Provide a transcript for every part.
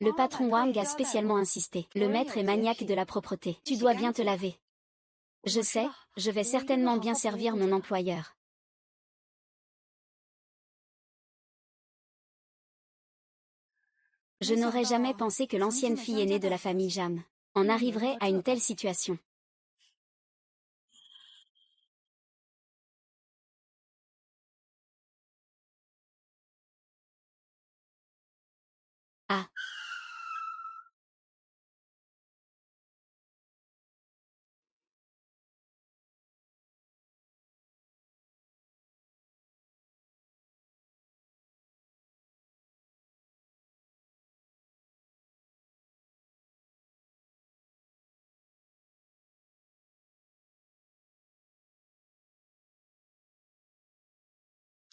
Le patron Wang a spécialement insisté. Le maître est maniaque de la propreté. Tu dois bien te laver. Je sais, je vais certainement bien servir mon employeur. Je n'aurais jamais pensé que l'ancienne fille aînée de la famille Jam en arriverait à une telle situation. Ah.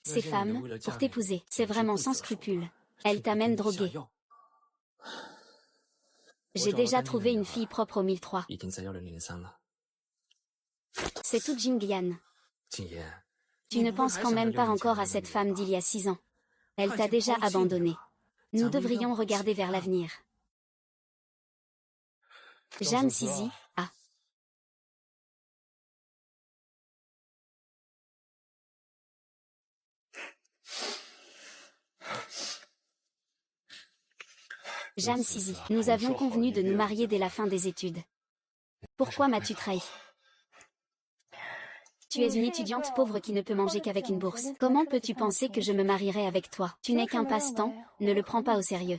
Ces femmes, pour t'épouser, c'est vraiment sans scrupule. Elles t'amènent droguée. J'ai déjà trouvé une fille propre au 1003. C'est tout Jingyan. Tu ne penses quand même pas encore à cette femme d'il y a 6 ans. Elle t'a déjà abandonné. Nous devrions regarder vers l'avenir. Jam Sisi, ah. Jam Sisi, nous avions convenu de nous marier dès la fin des études. Pourquoi m'as-tu trahi? Tu es une étudiante pauvre qui ne peut manger qu'avec une bourse. Comment peux-tu penser que je me marierai avec toi? Tu n'es qu'un passe-temps, ne le prends pas au sérieux.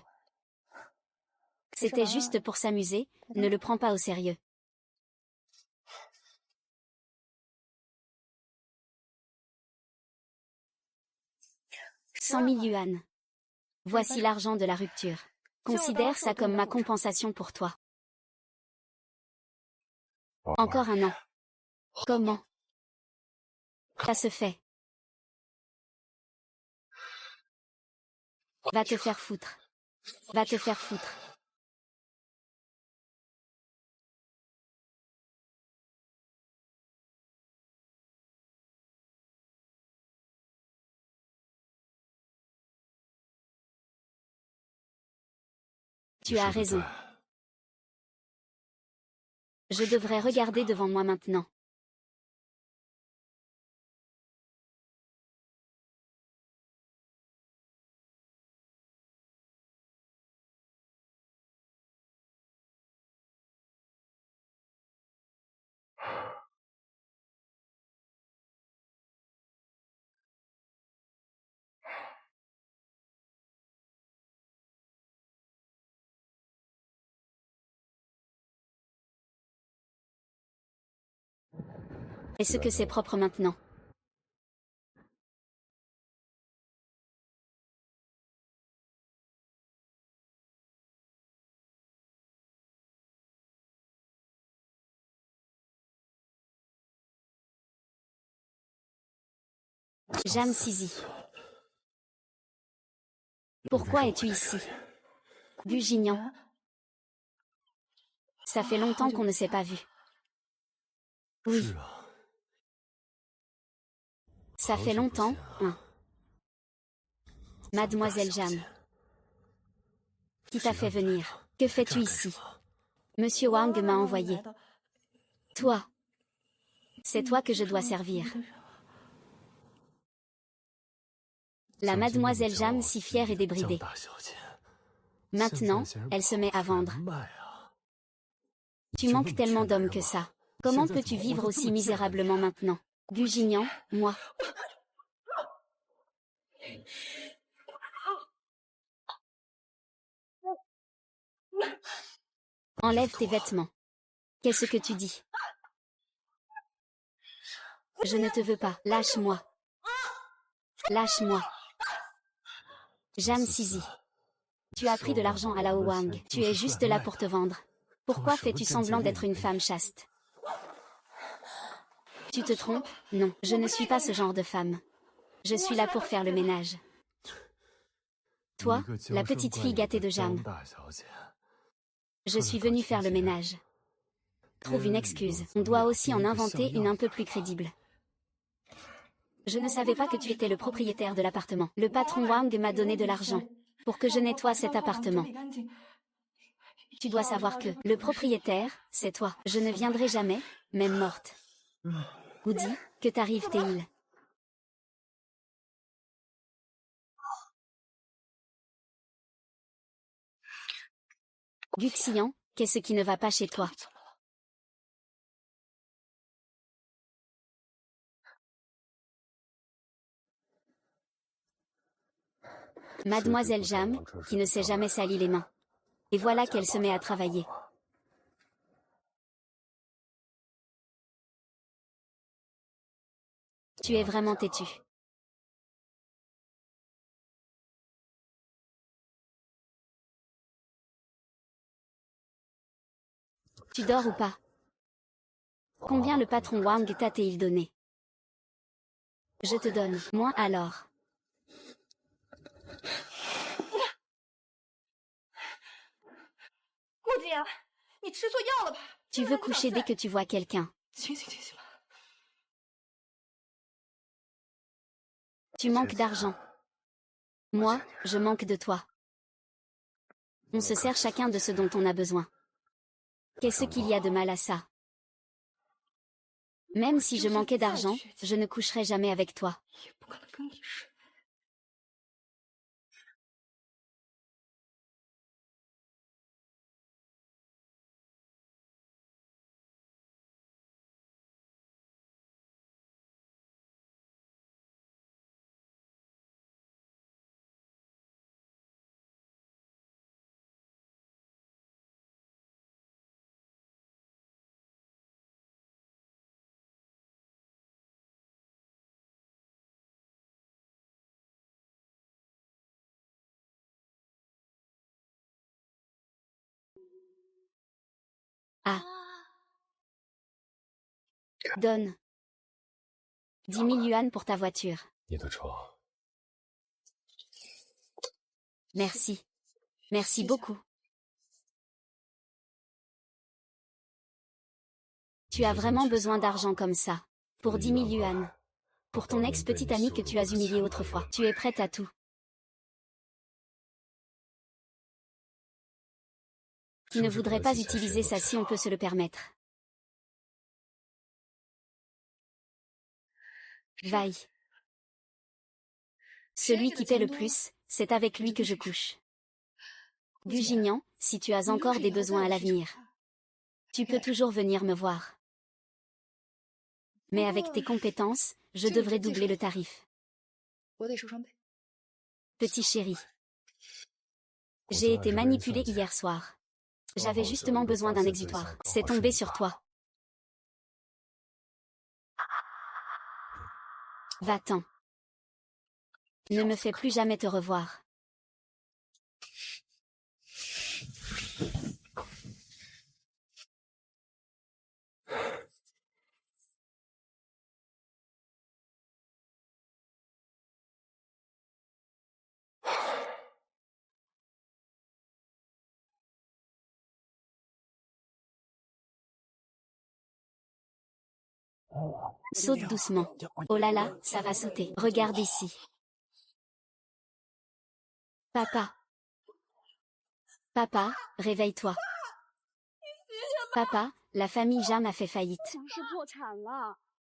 C'était juste pour s'amuser, ne le prends pas au sérieux. « 100 000 yuan. Voici l'argent de la rupture. Considère ça comme ma compensation pour toi. Encore un an. Comment? Ça se fait. Va te faire foutre. Va te faire foutre. Tu as raison. Je devrais regarder devant moi maintenant. Est-ce que c'est propre maintenant? Jam Sisi. Pourquoi es-tu ici? Bugignan. Ça fait longtemps qu'on ne s'est pas vu. Oui. Ça fait longtemps, hein. Mademoiselle Jam. Qui t'a fait venir? Que fais-tu ici? Monsieur Wang m'a envoyé. Toi. C'est toi que je dois servir. La mademoiselle Jam si fière et débridée. Maintenant, elle se met à vendre. Tu manques tellement d'hommes que ça. Comment peux-tu vivre aussi misérablement maintenant? Bugignan, moi. Enlève tes vêtements. Qu'est-ce que tu dis? Je ne te veux pas. Lâche-moi. Lâche-moi. Jam Sisi. Tu as pris de l'argent à Lao Wang. Tu es juste là pour te vendre. Pourquoi fais-tu semblant d'être une femme chaste? Tu te trompes? Non, je ne suis pas ce genre de femme. Je suis là pour faire le ménage. Toi, la petite fille gâtée de Jam. Je suis venue faire le ménage. Trouve une excuse. On doit aussi en inventer une un peu plus crédible. Je ne savais pas que tu étais le propriétaire de l'appartement. Le patron Wang m'a donné de l'argent pour que je nettoie cet appartement. Tu dois savoir que le propriétaire, c'est toi. Je ne viendrai jamais, même morte. Woody, que t'arrive Théil? Guxian, qu'est-ce qui ne va pas chez toi? Mademoiselle Jam, qui ne s'est jamais sali les mains. Et voilà qu'elle se met à travailler. Tu es vraiment têtu. Tu dors ou pas? Combien le patron Wang t'a-t-il donné? Je te donne moins alors. Tu veux coucher dès que tu vois quelqu'un. Tu manques d'argent. Moi, je manque de toi. On se sert chacun de ce dont on a besoin. Qu'est-ce qu'il y a de mal à ça? Même si je manquais d'argent, je ne coucherai jamais avec toi. Ah. Donne. 10 000 yuan pour ta voiture. Merci. Merci beaucoup. Tu as vraiment besoin d'argent comme ça. Pour 10 000 yuan. Pour ton ex-petite amie que tu as humiliée autrefois. Tu es prête à tout. Qui ne voudrait pas utiliser ça si on peut se le permettre. Vaille. Celui qui paie le plus, c'est avec lui que je couche. Gugignan, si tu as encore des besoins à l'avenir, tu peux toujours venir me voir. Mais avec tes compétences, je devrais doubler le tarif. Petit chéri. J'ai été manipulée hier soir. J'avais justement besoin d'un exutoire. C'est tombé sur toi. Va-t'en. Ne me fais plus jamais te revoir. Saute doucement. Oh là là, ça va sauter. Regarde ici. Papa. Papa, réveille-toi. Papa, la famille Jam a fait faillite.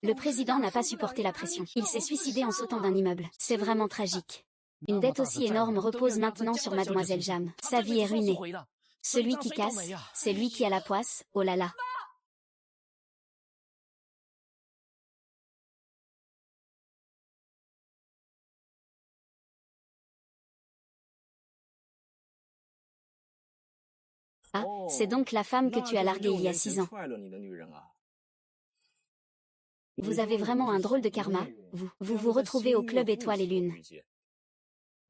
Le président n'a pas supporté la pression. Il s'est suicidé en sautant d'un immeuble. C'est vraiment tragique. Une dette aussi énorme repose maintenant sur Mademoiselle Jam. Sa vie est ruinée. Celui qui casse, c'est lui qui a la poisse, oh là là. Ah, c'est donc la femme que tu as larguée il y a 6 ans. Vous avez vraiment un drôle de karma, vous. Vous vous retrouvez au club Étoiles et Lune.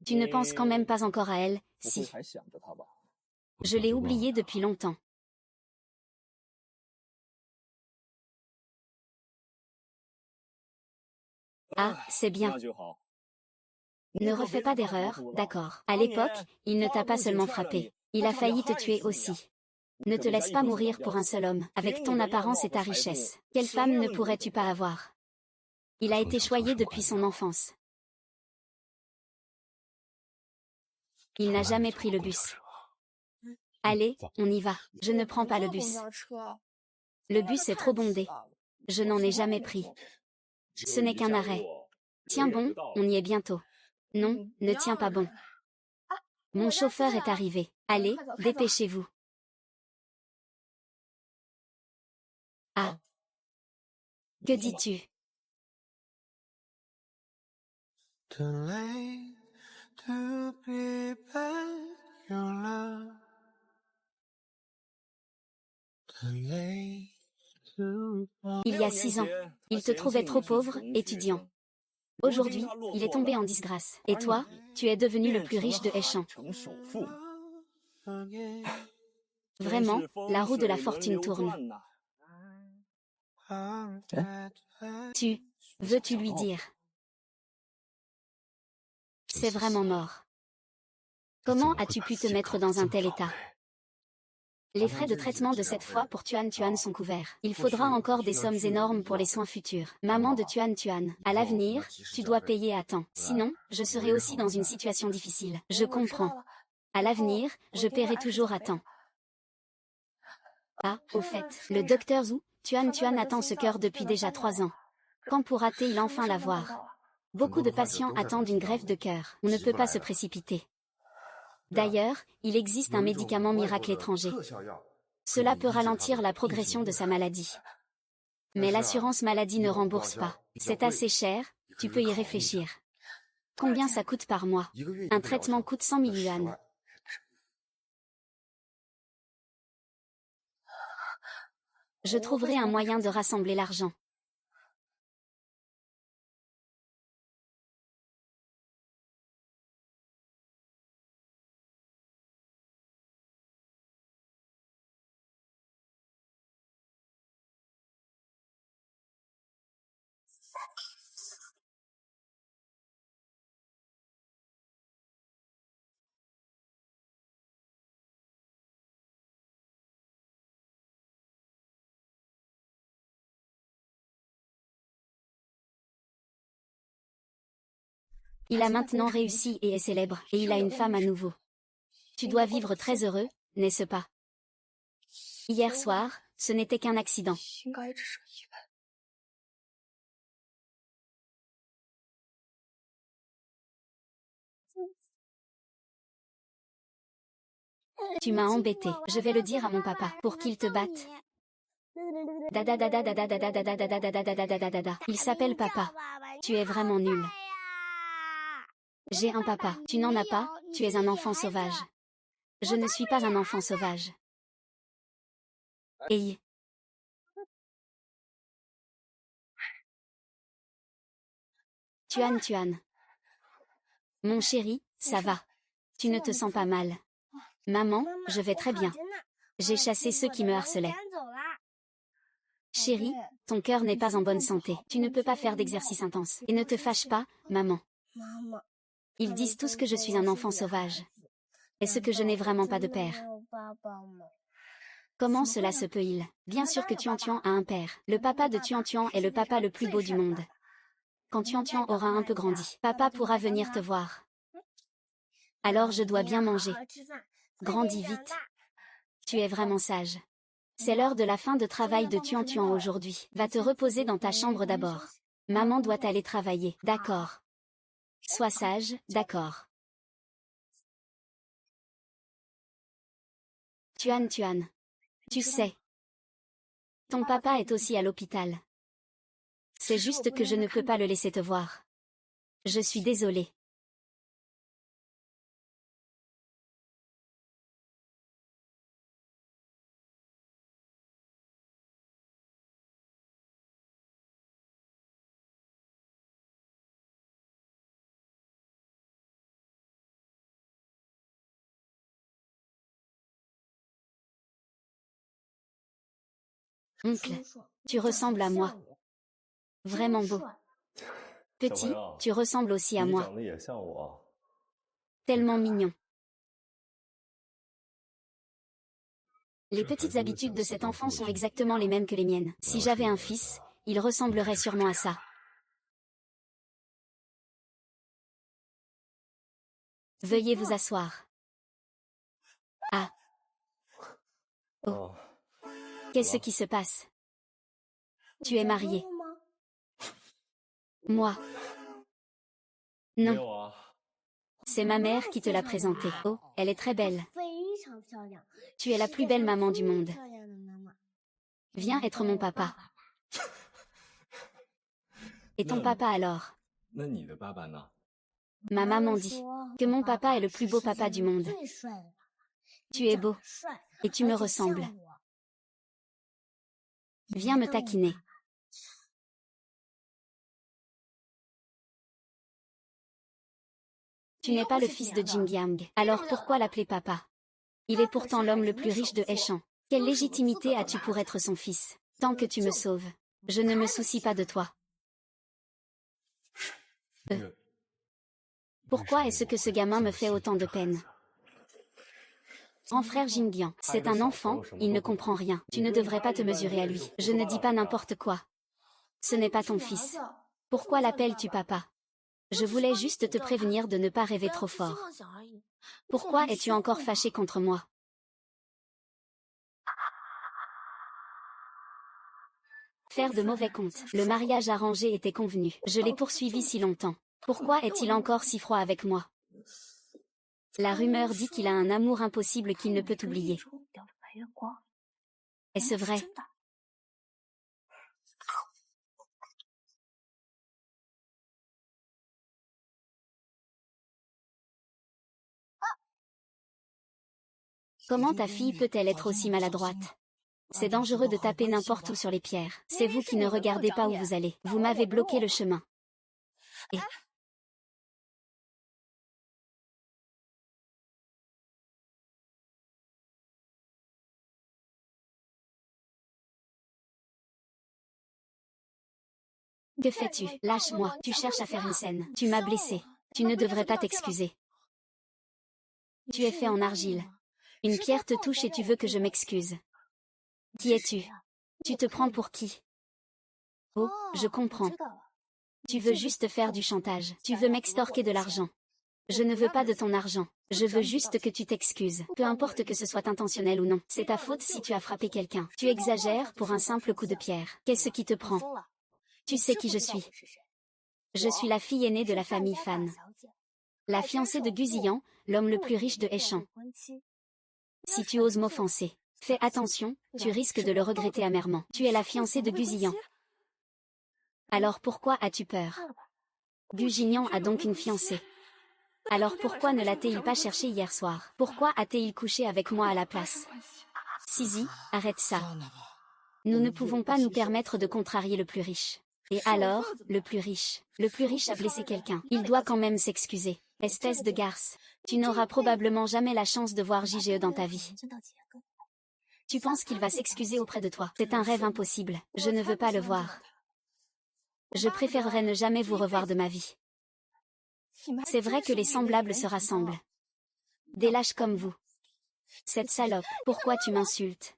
Tu ne penses quand même pas encore à elle, si. Je l'ai oubliée depuis longtemps. Ah, c'est bien. Ne refais pas d'erreur, d'accord. À l'époque, il ne t'a pas seulement frappé. Il a failli te tuer aussi. Ne te laisse pas mourir pour un seul homme, avec ton apparence et ta richesse. Quelle femme ne pourrais-tu pas avoir? Il a été choyé depuis son enfance. Il n'a jamais pris le bus. Allez, on y va. Je ne prends pas le bus. Le bus est trop bondé. Je n'en ai jamais pris. Ce n'est qu'un arrêt. Tiens bon, on y est bientôt. Non, ne tiens pas bon. Mon chauffeur est arrivé. Allez, dépêchez-vous. Ah. Que dis-tu? Il y a 6 ans, il te trouvait trop pauvre, étudiant. Aujourd'hui, il est tombé en disgrâce. Et toi, tu es devenu le plus riche de Heichan. Vraiment, la roue de la fortune tourne. Veux-tu lui dire? C'est vraiment mort. Comment as-tu pu te mettre dans un tel état? Les frais de traitement de cette fois pour Tuan Tuan sont couverts. Il faudra encore des sommes énormes pour les soins futurs. Maman de Tuan Tuan, à l'avenir, tu dois payer à temps. Sinon, je serai aussi dans une situation difficile. Je comprends. À l'avenir, je paierai toujours à temps. Ah, au fait, le docteur Zhu, Tuan Tuan attend ce cœur depuis déjà 3 ans. Quand pourra-t-il enfin l'avoir? Beaucoup de patients attendent une greffe de cœur. On ne peut pas se précipiter. D'ailleurs, il existe un médicament miracle étranger. Cela peut ralentir la progression de sa maladie. Mais l'assurance maladie ne rembourse pas. C'est assez cher, tu peux y réfléchir. Combien ça coûte par mois? Un traitement coûte 100 000 yuan. Je trouverai un moyen de rassembler l'argent. Il a maintenant réussi et est célèbre, et il a une femme à nouveau. Tu dois vivre très heureux, n'est-ce pas? Hier soir, ce n'était qu'un accident. Tu m'as embêté. Je vais le dire à mon papa pour qu'il te batte. Dada dada dada dada dada dada dada dada dada dada. Il s'appelle papa. Tu es vraiment nul. J'ai un papa. Tu n'en as pas, tu es un enfant sauvage. Je ne suis pas un enfant sauvage. Hey. Tuan Tuan. Mon chéri, ça va. Tu ne te sens pas mal. Maman, je vais très bien. J'ai chassé ceux qui me harcelaient. Chérie, ton cœur n'est pas en bonne santé. Tu ne peux pas faire d'exercice intense. Et ne te fâche pas, maman. Ils disent tous que je suis un enfant sauvage. Est-ce que je n'ai vraiment pas de père? Comment cela se peut-il? Bien sûr que Tuan Tuan a un père. Le papa de Tuan Tuan est le papa le plus beau du monde. Quand Tuan Tuan aura un peu grandi, papa pourra venir te voir. Alors je dois bien manger. Grandis vite. Tu es vraiment sage. C'est l'heure de la fin de travail de Tuan Tuan aujourd'hui. Va te reposer dans ta chambre d'abord. Maman doit aller travailler. D'accord. Sois sage, d'accord. Tuan Tuan. Tu sais. Ton papa est aussi à l'hôpital. C'est juste que je ne peux pas le laisser te voir. Je suis désolée. Oncle, tu ressembles à moi. Vraiment beau. Petit, tu ressembles aussi à moi. Tellement mignon. Les petites habitudes de cet enfant sont exactement les mêmes que les miennes. Si j'avais un fils, il ressemblerait sûrement à ça. Veuillez vous asseoir. Ah. Oh. Qu'est-ce qui se passe? Tu es marié. Moi. Non. C'est ma mère qui te l'a présentée. Oh, elle est très belle. Tu es la plus belle maman du monde. Viens être mon papa. Et ton papa alors? Ma maman dit que mon papa est le plus beau papa du monde. Tu es beau. Et tu me ressembles. Viens me taquiner. Tu n'es pas le fils de Jingyang. Alors pourquoi l'appeler papa? Il est pourtant l'homme le plus riche de Heishan. Quelle légitimité as-tu pour être son fils? Tant que tu me sauves, je ne me soucie pas de toi. Pourquoi est-ce que ce gamin me fait autant de peine? Mon frère Jingyan, c'est un enfant, il ne comprend rien. Tu ne devrais pas te mesurer à lui. Je ne dis pas n'importe quoi. Ce n'est pas ton fils. Pourquoi l'appelles-tu papa? Je voulais juste te prévenir de ne pas rêver trop fort. Pourquoi es-tu encore fâché contre moi? Faire de mauvais comptes. Le mariage arrangé était convenu. Je l'ai poursuivi si longtemps. Pourquoi est-il encore si froid avec moi? La rumeur dit qu'il a un amour impossible qu'il ne peut oublier. Est-ce vrai? Comment ta fille peut-elle être aussi maladroite? C'est dangereux de taper n'importe où sur les pierres. C'est vous qui ne regardez pas où vous allez. Vous m'avez bloqué le chemin. Et... Que fais-tu? Lâche-moi. Tu cherches à faire une scène. Tu m'as blessé. Tu ne devrais pas t'excuser. Tu es fait en argile. Une pierre te touche et tu veux que je m'excuse. Qui es-tu? Tu te prends pour qui? Oh, je comprends. Tu veux juste faire du chantage. Tu veux m'extorquer de l'argent. Je ne veux pas de ton argent. Je veux juste que tu t'excuses. Peu importe que ce soit intentionnel ou non. C'est ta faute si tu as frappé quelqu'un. Tu exagères pour un simple coup de pierre. Qu'est-ce qui te prend? Tu sais qui je suis. Je suis la fille aînée de la famille Fan. La fiancée de Guziyan, l'homme le plus riche de Heishan. Si tu oses m'offenser, fais attention, tu risques de le regretter amèrement. Tu es la fiancée de Guziyan. Alors pourquoi as-tu peur? Guziyan a donc une fiancée. Alors pourquoi ne l'a-t-il pas cherché hier soir? Pourquoi a-t-il couché avec moi à la place? Sizi, arrête ça. Nous ne pouvons pas nous permettre de contrarier le plus riche. Et alors, le plus riche a blessé quelqu'un. Il doit quand même s'excuser. Espèce de garce. Tu n'auras probablement jamais la chance de voir JGE dans ta vie. Tu penses qu'il va s'excuser auprès de toi? C'est un rêve impossible. Je ne veux pas le voir. Je préférerais ne jamais vous revoir de ma vie. C'est vrai que les semblables se rassemblent. Des lâches comme vous. Cette salope, pourquoi tu m'insultes?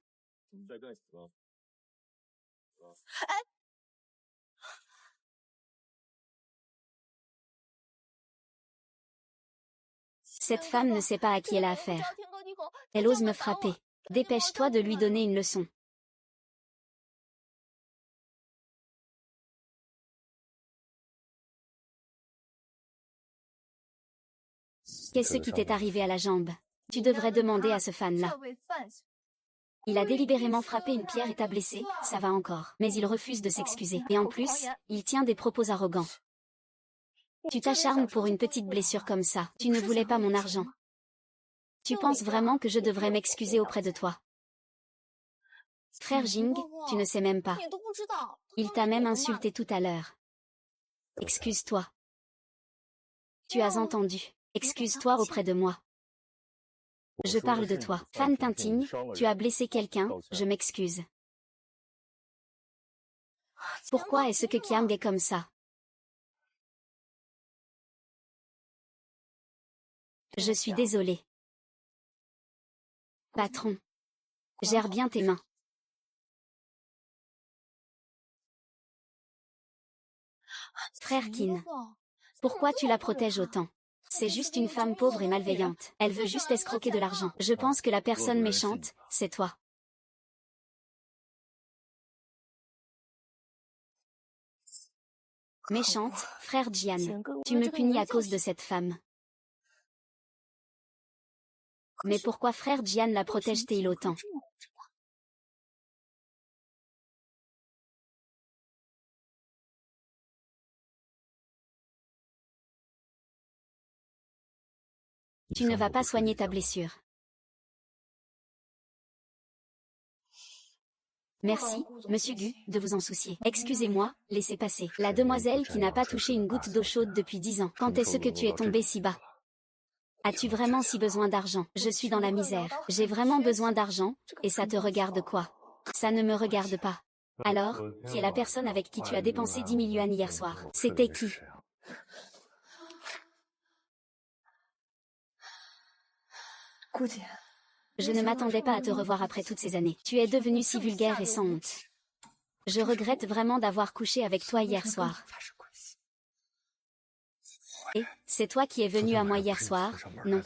Cette femme ne sait pas à qui elle a affaire. Elle ose me frapper. Dépêche-toi de lui donner une leçon. Qu'est-ce qui t'est arrivé à la jambe? Tu devrais demander à ce fan-là. Il a délibérément frappé une pierre et t'a blessé, ça va encore. Mais il refuse de s'excuser. Et en plus, il tient des propos arrogants. Tu t'acharnes pour une petite blessure comme ça. Tu ne voulais pas mon argent. Tu penses vraiment que je devrais m'excuser auprès de toi? Frère Jing, tu ne sais même pas. Il t'a même insulté tout à l'heure. Excuse-toi. Tu as entendu. Excuse-toi auprès de moi. Je parle de toi. Fan Tinting, tu as blessé quelqu'un, je m'excuse. Pourquoi est-ce que Kiang est comme ça? Je suis désolée. Patron. Gère bien tes mains. Frère Qin. Pourquoi tu la protèges autant? C'est juste une femme pauvre et malveillante. Elle veut juste escroquer de l'argent. Je pense que la personne méchante, c'est toi. Méchante, frère Jian. Tu me punis à cause de cette femme. Mais pourquoi frère Jian la protège-t-il autant? Tu ne vas pas soigner ta blessure. Merci, monsieur Gu, de vous en soucier. Excusez-moi, laissez passer. La demoiselle qui n'a pas touché une goutte d'eau chaude depuis 10 ans. Quand est-ce que tu es tombé si bas? As-tu vraiment si besoin d'argent? Je suis dans la misère. J'ai vraiment besoin d'argent, et ça te regarde quoi? Ça ne me regarde pas. Alors, qui est la personne avec qui tu as dépensé 10 000 yuan hier soir? C'était qui? Je ne m'attendais pas à te revoir après toutes ces années. Tu es devenu si vulgaire et sans honte. Je regrette vraiment d'avoir couché avec toi hier soir. Et, c'est toi qui es venu à moi hier soir? Non.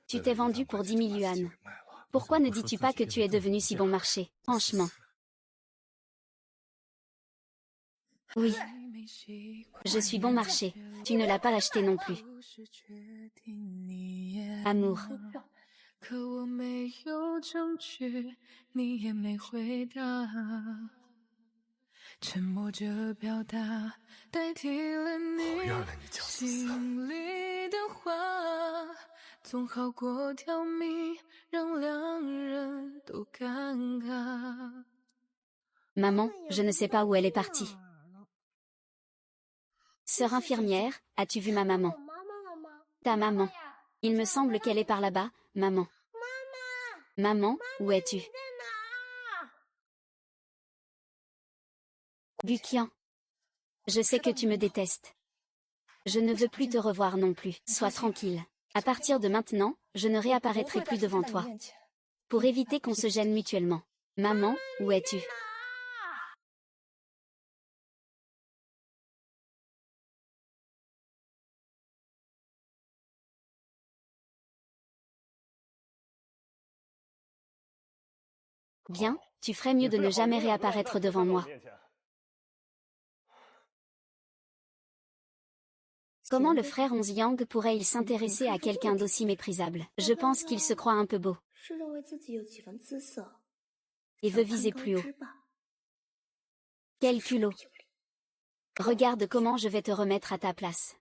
Tu t'es vendu pour 10 000 yuan. Pourquoi ne dis-tu pas que tu es devenu si bon marché? Franchement. Oui. Je suis bon marché. Tu ne l'as pas acheté non plus. Amour. Maman, je ne sais pas où elle est partie. Sœur infirmière, as-tu vu ma maman? Ta maman. Il me semble qu'elle est par là-bas, maman. Maman, où es-tu? Bukian. Je sais que tu me détestes. Je ne veux plus te revoir non plus. Sois tranquille. À partir de maintenant, je ne réapparaîtrai plus devant toi. Pour éviter qu'on se gêne mutuellement. Maman, où es-tu? Bien, tu ferais mieux de ne jamais réapparaître devant moi. Comment le frère Onziang pourrait-il s'intéresser à quelqu'un d'aussi méprisable? Je pense qu'il se croit un peu beau. Et veut viser plus haut. Quel culot. Regarde comment je vais te remettre à ta place.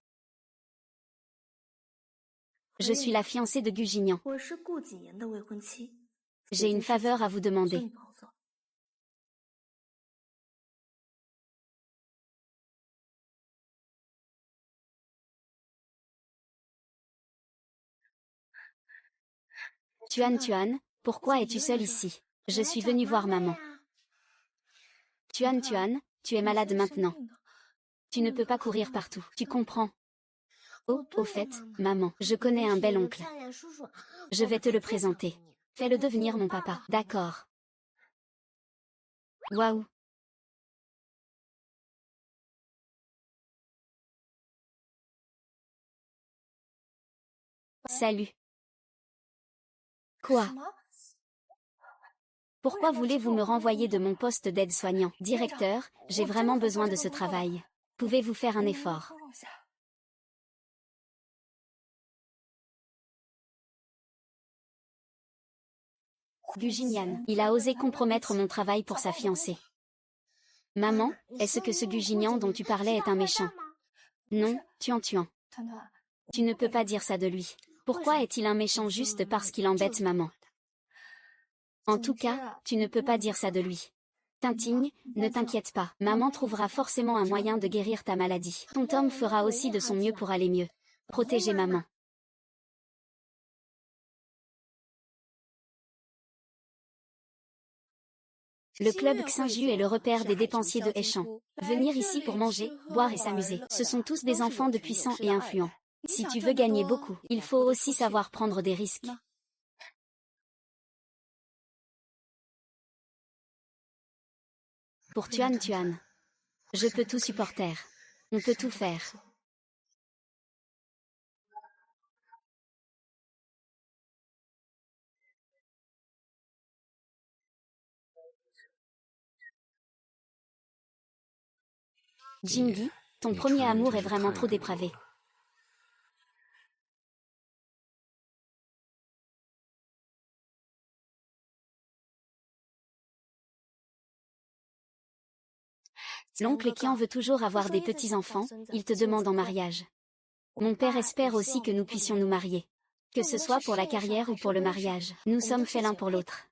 Je suis la fiancée de Gu Jinian. J'ai une faveur à vous demander. Tuan, pourquoi es-tu seule ici? Je suis venue voir maman. Tuan, tu es malade maintenant. Tu ne peux pas courir partout, tu comprends? Oh, au fait, maman, je connais un bel oncle. Je vais te le présenter. Fais-le devenir mon papa. D'accord. Waouh. Salut. Quoi? Pourquoi voulez-vous me renvoyer de mon poste d'aide-soignant? Directeur, j'ai vraiment besoin de ce travail. Pouvez-vous faire un effort? Gu Jinian, il a osé compromettre mon travail pour sa fiancée. Maman, est-ce que ce Gu Jinian dont tu parlais est un méchant? Non, Tuan. Tu ne peux pas dire ça de lui. Pourquoi est-il un méchant juste parce qu'il embête maman? En tout cas, tu ne peux pas dire ça de lui. Tintigne, ne t'inquiète pas, maman trouvera forcément un moyen de guérir ta maladie. Ton Tom fera aussi de son mieux pour aller mieux. Protégez maman. Le club Xinju est le repère des dépensiers de Heichan. Venir ici pour manger, boire et s'amuser. Ce sont tous des enfants de puissants et influents. Si tu veux gagner beaucoup, il faut aussi savoir prendre des risques. Pour Tuan, je peux tout supporter. On peut tout faire. Jingi, Ton premier amour est vraiment trop dépravé. L'oncle qui en veut toujours avoir des petits-enfants, il te demande en mariage. Mon père espère aussi que nous puissions nous marier. Que ce soit pour la carrière ou pour le mariage, nous sommes faits l'un pour l'autre.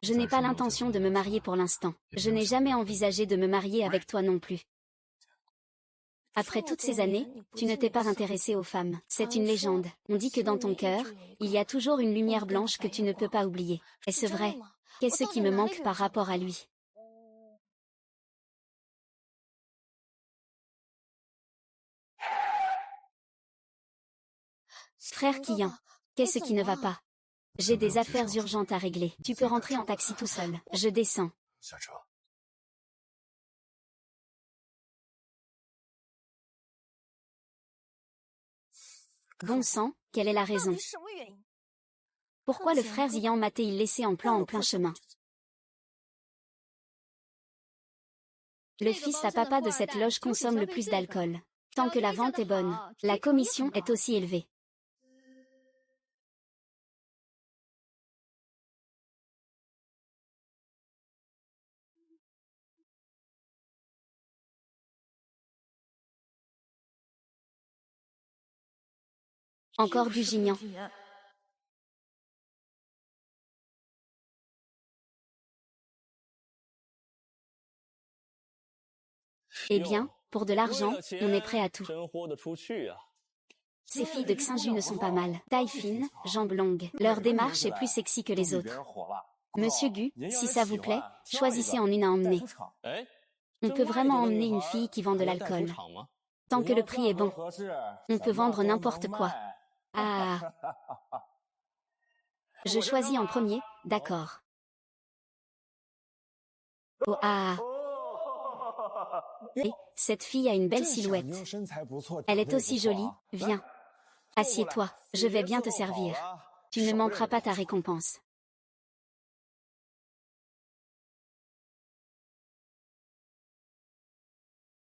Je n'ai pas l'intention de me marier pour l'instant. Je n'ai jamais envisagé de me marier avec toi non plus. Après toutes ces années, tu ne t'es pas intéressé aux femmes. C'est une légende. On dit que dans ton cœur, il y a toujours une lumière blanche que tu ne peux pas oublier. Est-ce vrai? Qu'est-ce qui me manque par rapport à lui? Frère Kian, qu'est-ce qui ne va pas? J'ai des affaires urgentes à régler. Tu peux rentrer en taxi tout seul. Je descends. Bon sang, quelle est la raison? Pourquoi le frère Zian m'a-t-il laissé en plein chemin? Le fils à papa de cette loge consomme le plus d'alcool. Tant que la vente est bonne, la commission est aussi élevée. Encore du Gignan. Eh bien, pour de l'argent, on est prêt à tout. Ces filles de Xinju ne sont pas mal. Taille fine, jambes longues. Leur démarche est plus sexy que les autres. Monsieur Gu, si ça vous plaît, choisissez en une à emmener. On peut vraiment emmener une fille qui vend de l'alcool. Tant que le prix est bon. On peut vendre n'importe quoi. Ah. Je choisis en premier, d'accord. Oh ah. Et, cette fille a une belle silhouette. Elle est aussi jolie, viens. Assieds-toi, je vais bien te servir. Tu ne manqueras pas ta récompense.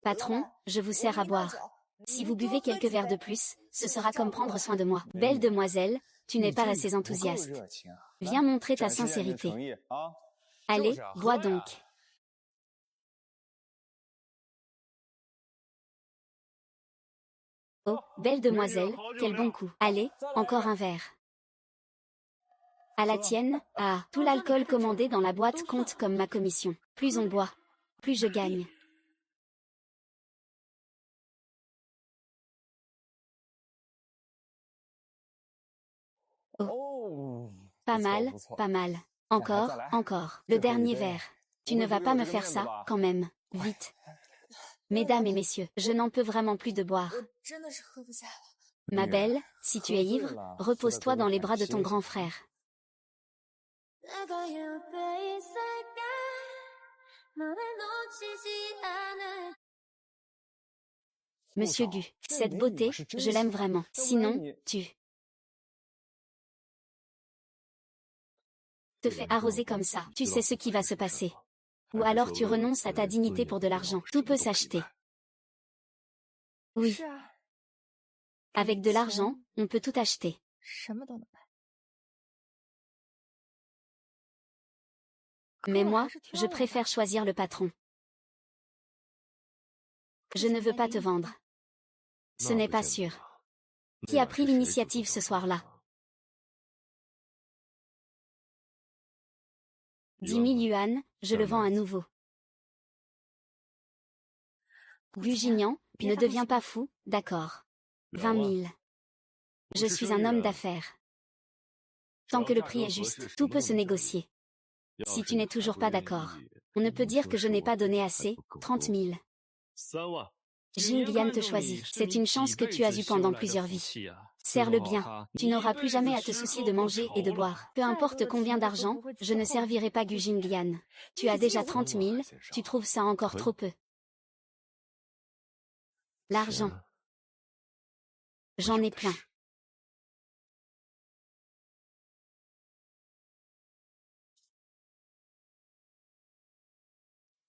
Patron, je vous sers à boire. Si vous buvez quelques verres de plus, ce sera comme prendre soin de moi. Belle demoiselle, tu n'es pas assez enthousiaste. Viens montrer ta sincérité. Allez, bois donc. Oh, belle demoiselle, quel bon coup. Allez, encore un verre. À la tienne, ah, tout l'alcool commandé dans la boîte compte comme ma commission. Plus on boit, plus je gagne. Oh. Pas mal, pas mal. Encore, encore. Le dernier verre. Tu ne vas pas me faire ça, quand même. Vite. Mesdames et messieurs, je n'en peux vraiment plus de boire. Ma belle, si tu es ivre, repose-toi dans les bras de ton grand frère. Monsieur Gu, cette beauté, je l'aime vraiment. Sinon, tu te fais arroser comme ça. Tu sais ce qui va se passer. Ou alors tu renonces à ta dignité pour de l'argent. Tout peut s'acheter. Oui. Avec de l'argent, on peut tout acheter. Mais moi, je préfère choisir le patron. Je ne veux pas te vendre. Ce n'est pas sûr. Qui a pris l'initiative ce soir-là? 10 000 yuan, je le vends à nouveau. Gugignan, ne deviens pas fou, d'accord. 20 000. Je suis un homme d'affaires. Tant que le prix est juste, tout peut se négocier. Si tu n'es toujours pas d'accord, on ne peut dire que je n'ai pas donné assez, 30 000. Jinglian te choisit. C'est une chance que tu as eue pendant plusieurs vies. Serre-le bien. Tu n'auras plus jamais à te soucier de manger et de boire. Peu importe combien d'argent, je ne servirai pas Gu Jinglian. Tu as déjà 30 000, tu trouves ça encore trop peu. L'argent. J'en ai plein.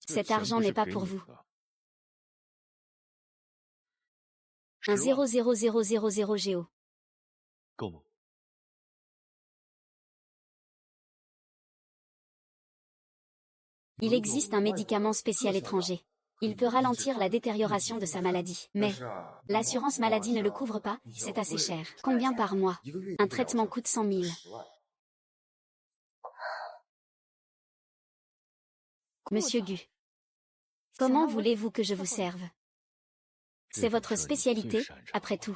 Cet argent n'est pas pour vous. Un 00000 Géo. Comment? Il existe un médicament spécial étranger. Il peut ralentir la détérioration de sa maladie. Mais l'assurance maladie ne le couvre pas, c'est assez cher. Combien par mois? Un traitement coûte 100 000. Monsieur Gu. Comment voulez-vous que je vous serve? C'est votre spécialité, après tout.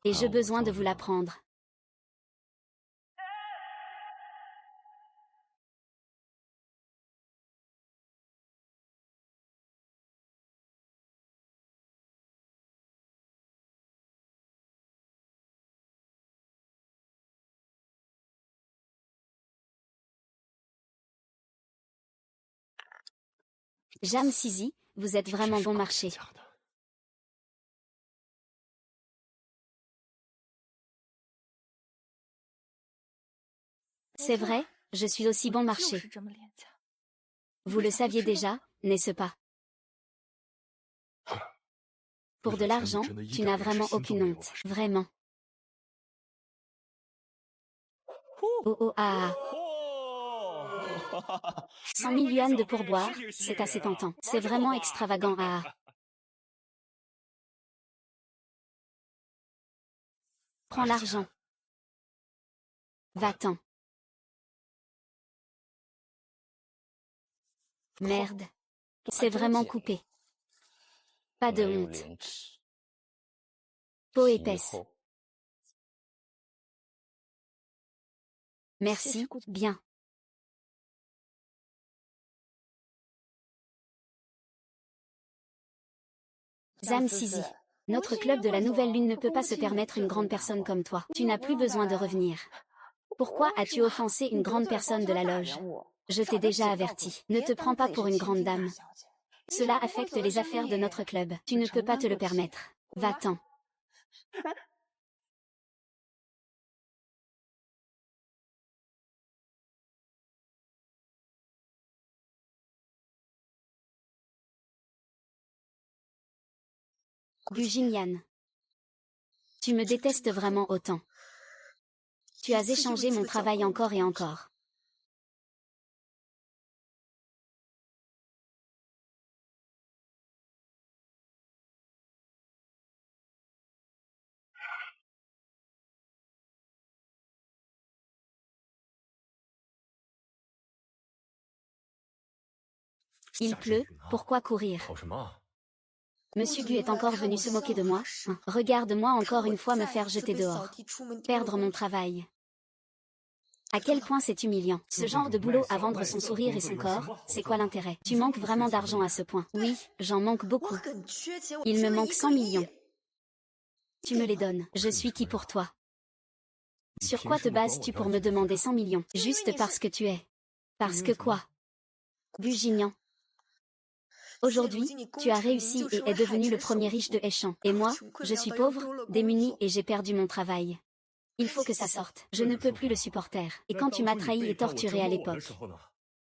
Et j'ai besoin de vous l'apprendre. Jam Sisi, vous êtes vraiment bon marché. C'est vrai, je suis aussi bon marché. Vous le saviez déjà, n'est-ce pas? Pour de l'argent, tu n'as vraiment aucune honte. Vraiment. Oh oh ah. 100 000 yuan de pourboire, c'est assez tentant. C'est vraiment extravagant ah. Prends l'argent. Va-t'en. Merde. C'est vraiment coupé. Pas de honte. Peau épaisse. Merci, bien. Zam Sisi. Notre club de la nouvelle lune ne peut pas se permettre une grande personne comme toi. Tu n'as plus besoin de revenir. Pourquoi as-tu offensé une grande personne de la loge? Je t'ai déjà averti. Ne te prends pas pour une grande dame. Cela affecte les affaires de notre club. Tu ne peux pas te le permettre. Va-t'en. Gu Jingyan. Tu me détestes vraiment autant. Tu as échangé mon travail encore et encore. Il pleut, pourquoi courir? Monsieur Gu est encore venu se moquer de moi. Regarde-moi encore une fois me faire jeter dehors. Perdre mon travail. À quel point c'est humiliant. Ce genre de boulot à vendre son sourire et son corps, c'est quoi l'intérêt? Tu manques vraiment d'argent à ce point. Oui, j'en manque beaucoup. Il me manque 100 millions. Tu me les donnes. Je suis qui pour toi? Sur quoi te bases-tu pour me demander 100 millions? Juste parce que tu es. Parce que quoi? Bugignan. Aujourd'hui, tu as réussi et es devenu le premier riche de Heichan. Et moi, je suis pauvre, démuni et j'ai perdu mon travail. Il faut que ça sorte. Je ne peux plus le supporter. Et quand tu m'as trahi et torturé à l'époque,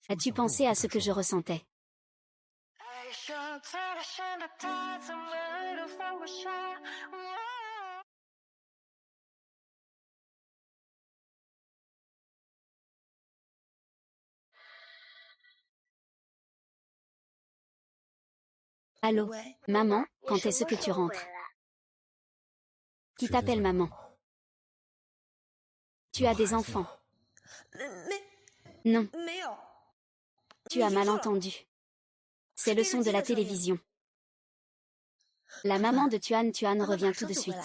as-tu pensé à ce que je ressentais? Allô, maman, quand est-ce que tu rentres? Qui t'appelle maman? Tu as des enfants? Non. Tu as mal entendu. C'est le son de la télévision. La maman de Tuan Tuan revient tout de suite.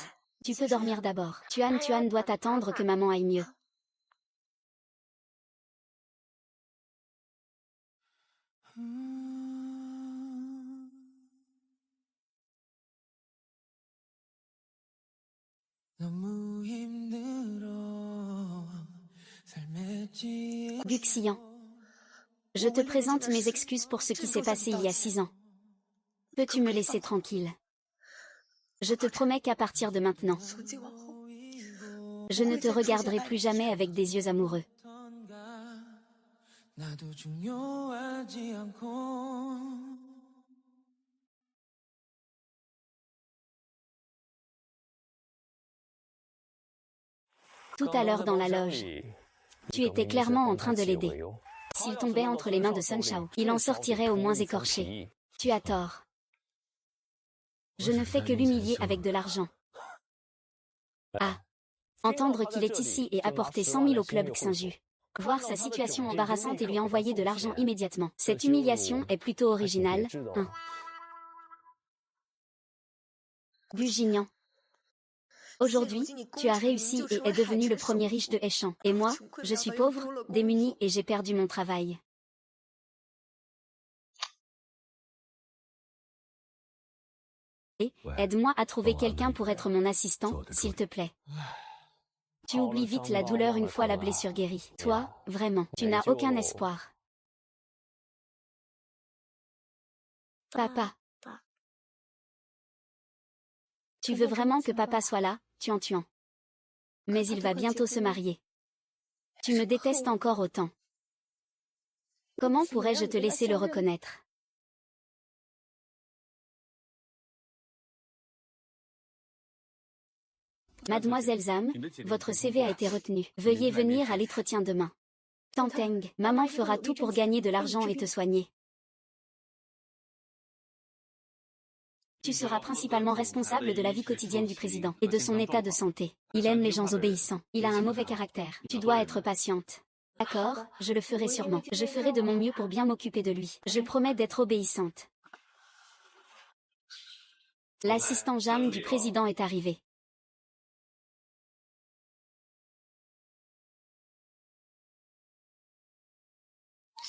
Tu peux dormir d'abord. Tuan Tuan doit attendre que maman aille mieux. Guxian. Je te présente mes excuses pour ce qui s'est passé il y a 6 ans. Peux-tu me laisser tranquille? Je te promets qu'à partir de maintenant, je ne te regarderai plus jamais avec des yeux amoureux. Tout à l'heure dans la loge. Tu étais clairement en train de l'aider. S'il tombait entre les mains de Sun Shao, il en sortirait au moins écorché. Tu as tort. Je ne fais que l'humilier avec de l'argent. Ah. Entendre qu'il est ici et apporter 100 000 au club Xinju. Voir sa situation embarrassante et lui envoyer de l'argent immédiatement. Cette humiliation est plutôt originale. Gugignan. Aujourd'hui, tu as réussi et es devenu le premier riche de Heishan. Et moi, je suis pauvre, démuni et j'ai perdu mon travail. Et, aide-moi à trouver quelqu'un pour être mon assistant, s'il te plaît. Tu oublies vite la douleur une fois la blessure guérie. Toi, vraiment, tu n'as aucun espoir. Papa. Tu veux vraiment que papa soit là, tuant. Mais il va bientôt se marier. Tu me détestes encore autant. Comment pourrais-je te laisser le reconnaître? Mademoiselle Zham, votre CV a été retenu. Veuillez venir à l'entretien demain. Tanteng, maman fera tout pour gagner de l'argent et te soigner. Tu seras principalement responsable de la vie quotidienne du président et de son état de santé. Il aime les gens obéissants. Il a un mauvais caractère. Tu dois être patiente. D'accord, je le ferai sûrement. Je ferai de mon mieux pour bien m'occuper de lui. Je promets d'être obéissante. L'assistant Zham du président est arrivé.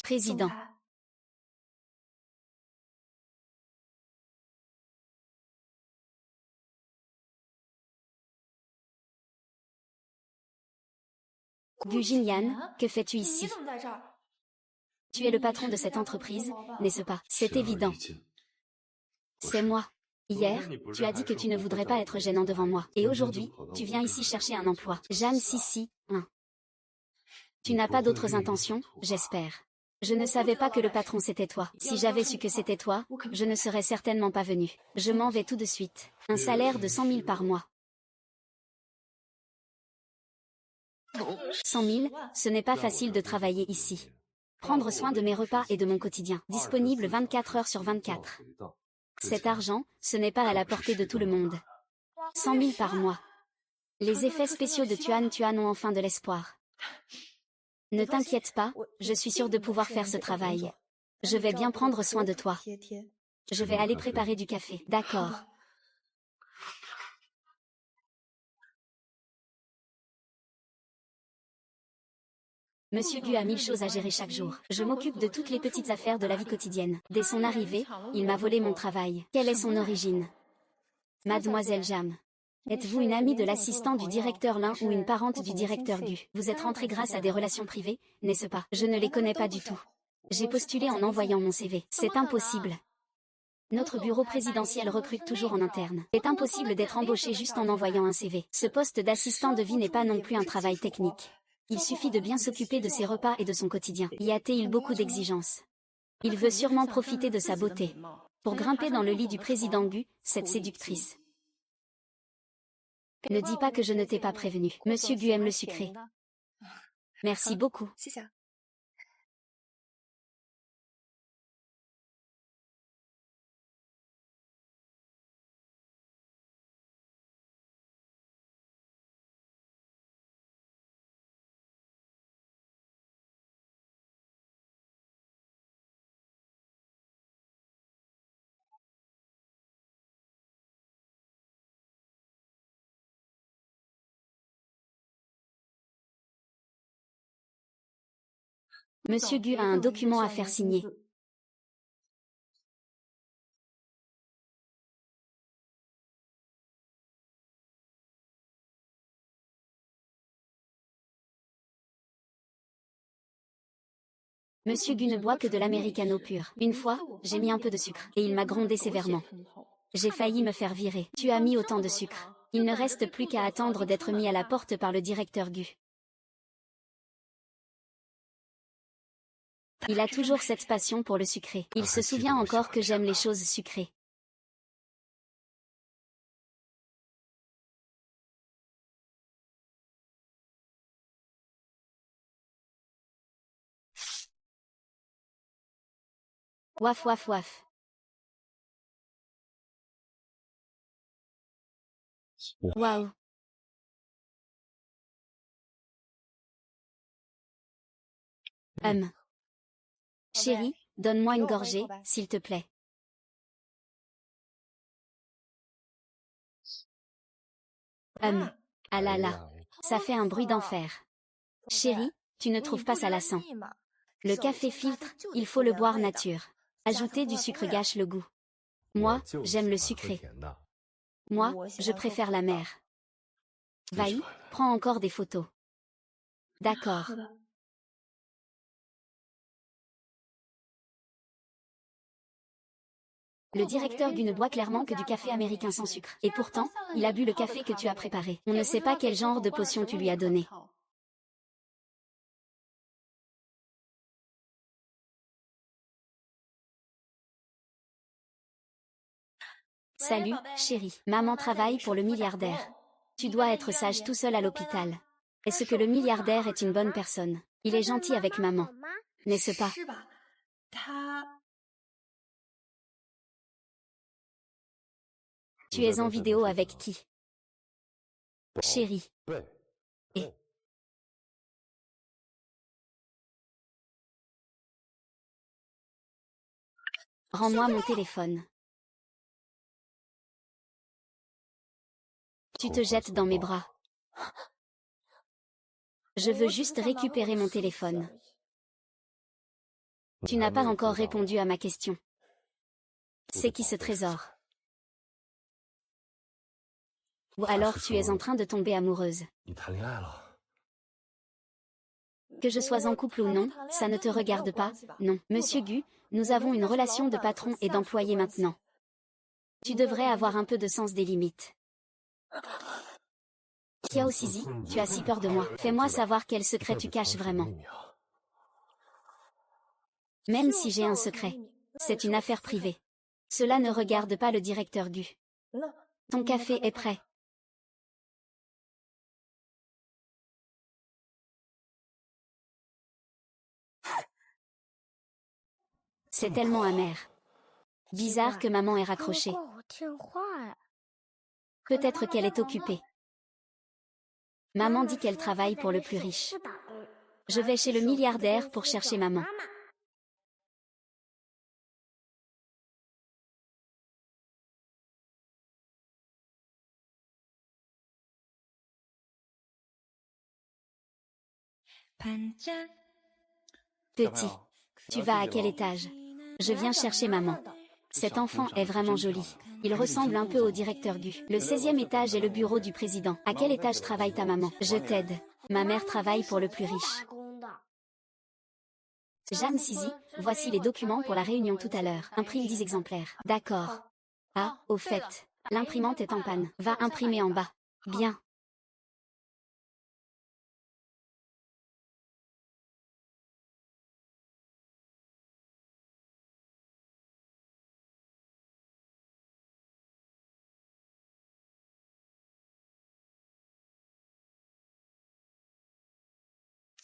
Président. Gugignan, que fais-tu ici? Tu es le patron de cette entreprise, n'est-ce pas? C'est évident. C'est moi. Hier, tu as dit que tu ne voudrais pas être gênant devant moi. Et aujourd'hui, tu viens ici chercher un emploi. Jeanne Sissi, 1. Tu n'as pas d'autres intentions, j'espère. Je ne savais pas que le patron c'était toi. Si j'avais su que c'était toi, je ne serais certainement pas venu. Je m'en vais tout de suite. Un salaire de 100 000 par mois. 100 000, ce n'est pas facile de travailler ici. Prendre soin de mes repas et de mon quotidien. Disponible 24 heures sur 24. Cet argent, ce n'est pas à la portée de tout le monde. 100 000 par mois. Les effets spéciaux de Tuan ont enfin de l'espoir. Ne t'inquiète pas, je suis sûre de pouvoir faire ce travail. Je vais bien prendre soin de toi. Je vais aller préparer du café. D'accord. Monsieur Gu a 1000 choses à gérer chaque jour. Je m'occupe de toutes les petites affaires de la vie quotidienne. Dès son arrivée, il m'a volé mon travail. Quelle est son origine? Mademoiselle Zham. Êtes-vous une amie de l'assistant du directeur Lin ou une parente du directeur Gu? Vous êtes rentrée grâce à des relations privées, n'est-ce pas? Je ne les connais pas du tout. J'ai postulé en envoyant mon CV. C'est impossible. Notre bureau présidentiel recrute toujours en interne. C'est impossible d'être embauché juste en envoyant un CV. Ce poste d'assistant de vie n'est pas non plus un travail technique. Il suffit de bien s'occuper de ses repas et de son quotidien. Y a-t-il beaucoup d'exigences? Il veut sûrement profiter de sa beauté. Pour grimper dans le lit du président Gu, cette séductrice. Ne dis pas que je ne t'ai pas prévenu. Monsieur Gu aime le sucré. Merci beaucoup. Monsieur Gu a un document à faire signer. Monsieur Gu ne boit que de l'américano pur. Une fois, j'ai mis un peu de sucre, et il m'a grondé sévèrement. J'ai failli me faire virer. Tu as mis autant de sucre. Il ne reste plus qu'à attendre d'être mis à la porte par le directeur Gu. Il a toujours cette passion pour le sucré. Il se souvient encore que j'aime les choses sucrées. Waf waf waf. Waouh. Chérie, donne-moi une gorgée, s'il te plaît. Ah là là. Ça fait un bruit d'enfer. Chérie, tu ne trouves pas ça lassant? Le café filtre, il faut le boire nature. Ajouter du sucre gâche le goût. Moi, j'aime le sucré. Moi, je préfère la mer. Vaï, prends encore des photos. D'accord. Le directeur Gu ne boit clairement que du café américain sans sucre. Et pourtant, il a bu le café que tu as préparé. On ne sait pas quel genre de potion tu lui as donné. Salut, chérie. Maman travaille pour le milliardaire. Tu dois être sage tout seul à l'hôpital. Est-ce que le milliardaire est une bonne personne? Il est gentil avec maman. N'est-ce pas? Tu es en vidéo avec qui? Chérie. Et rends-moi mon téléphone. Tu te jettes dans mes bras. Je veux juste récupérer mon téléphone. Tu n'as pas encore répondu à ma question. C'est qui ce trésor? Ou alors tu es en train de tomber amoureuse. Que je sois en couple ou non, ça ne te regarde pas, non. Monsieur Gu, nous avons une relation de patron et d'employé maintenant. Tu devrais avoir un peu de sens des limites. Kiao Sisi, tu as si peur de moi. Fais-moi savoir quel secret tu caches vraiment. Même si j'ai un secret, c'est une affaire privée. Cela ne regarde pas le directeur Gu. Ton café est prêt. C'est tellement amer. Bizarre que maman ait raccroché. Peut-être qu'elle est occupée. Maman dit qu'elle travaille pour le plus riche. Je vais chez le milliardaire pour chercher maman. Petit, tu vas à quel étage? Je viens chercher maman. Cet enfant est vraiment joli. Il ressemble un peu au directeur Gu. Le 16e étage est le bureau du président. À quel étage travaille ta maman? Je t'aide. Ma mère travaille pour le plus riche. Jeanne Sisi, voici les documents pour la réunion tout à l'heure. Imprime 10 exemplaires. D'accord. Ah, au fait, l'imprimante est en panne. Va imprimer en bas. Bien.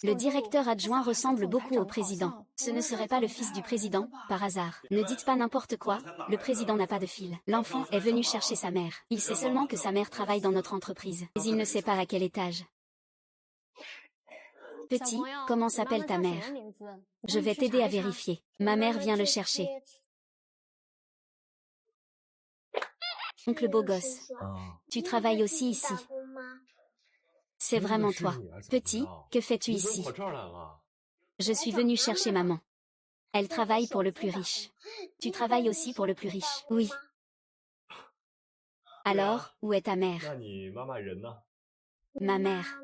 Le directeur adjoint ressemble beaucoup au président. Ce ne serait pas le fils du président, par hasard. Ne dites pas n'importe quoi, le président n'a pas de fil. L'enfant est venu chercher sa mère. Il sait seulement que sa mère travaille dans notre entreprise. Mais il ne sait pas à quel étage. Petit, comment s'appelle ta mère? Je vais t'aider à vérifier. Ma mère vient le chercher. Oncle beau gosse. Tu travailles aussi ici. C'est vraiment toi. Petit, que fais-tu ici? Je suis venu chercher maman. Elle travaille pour le plus riche. Tu travailles aussi pour le plus riche? Oui. Alors, où est ta mère? Ma mère.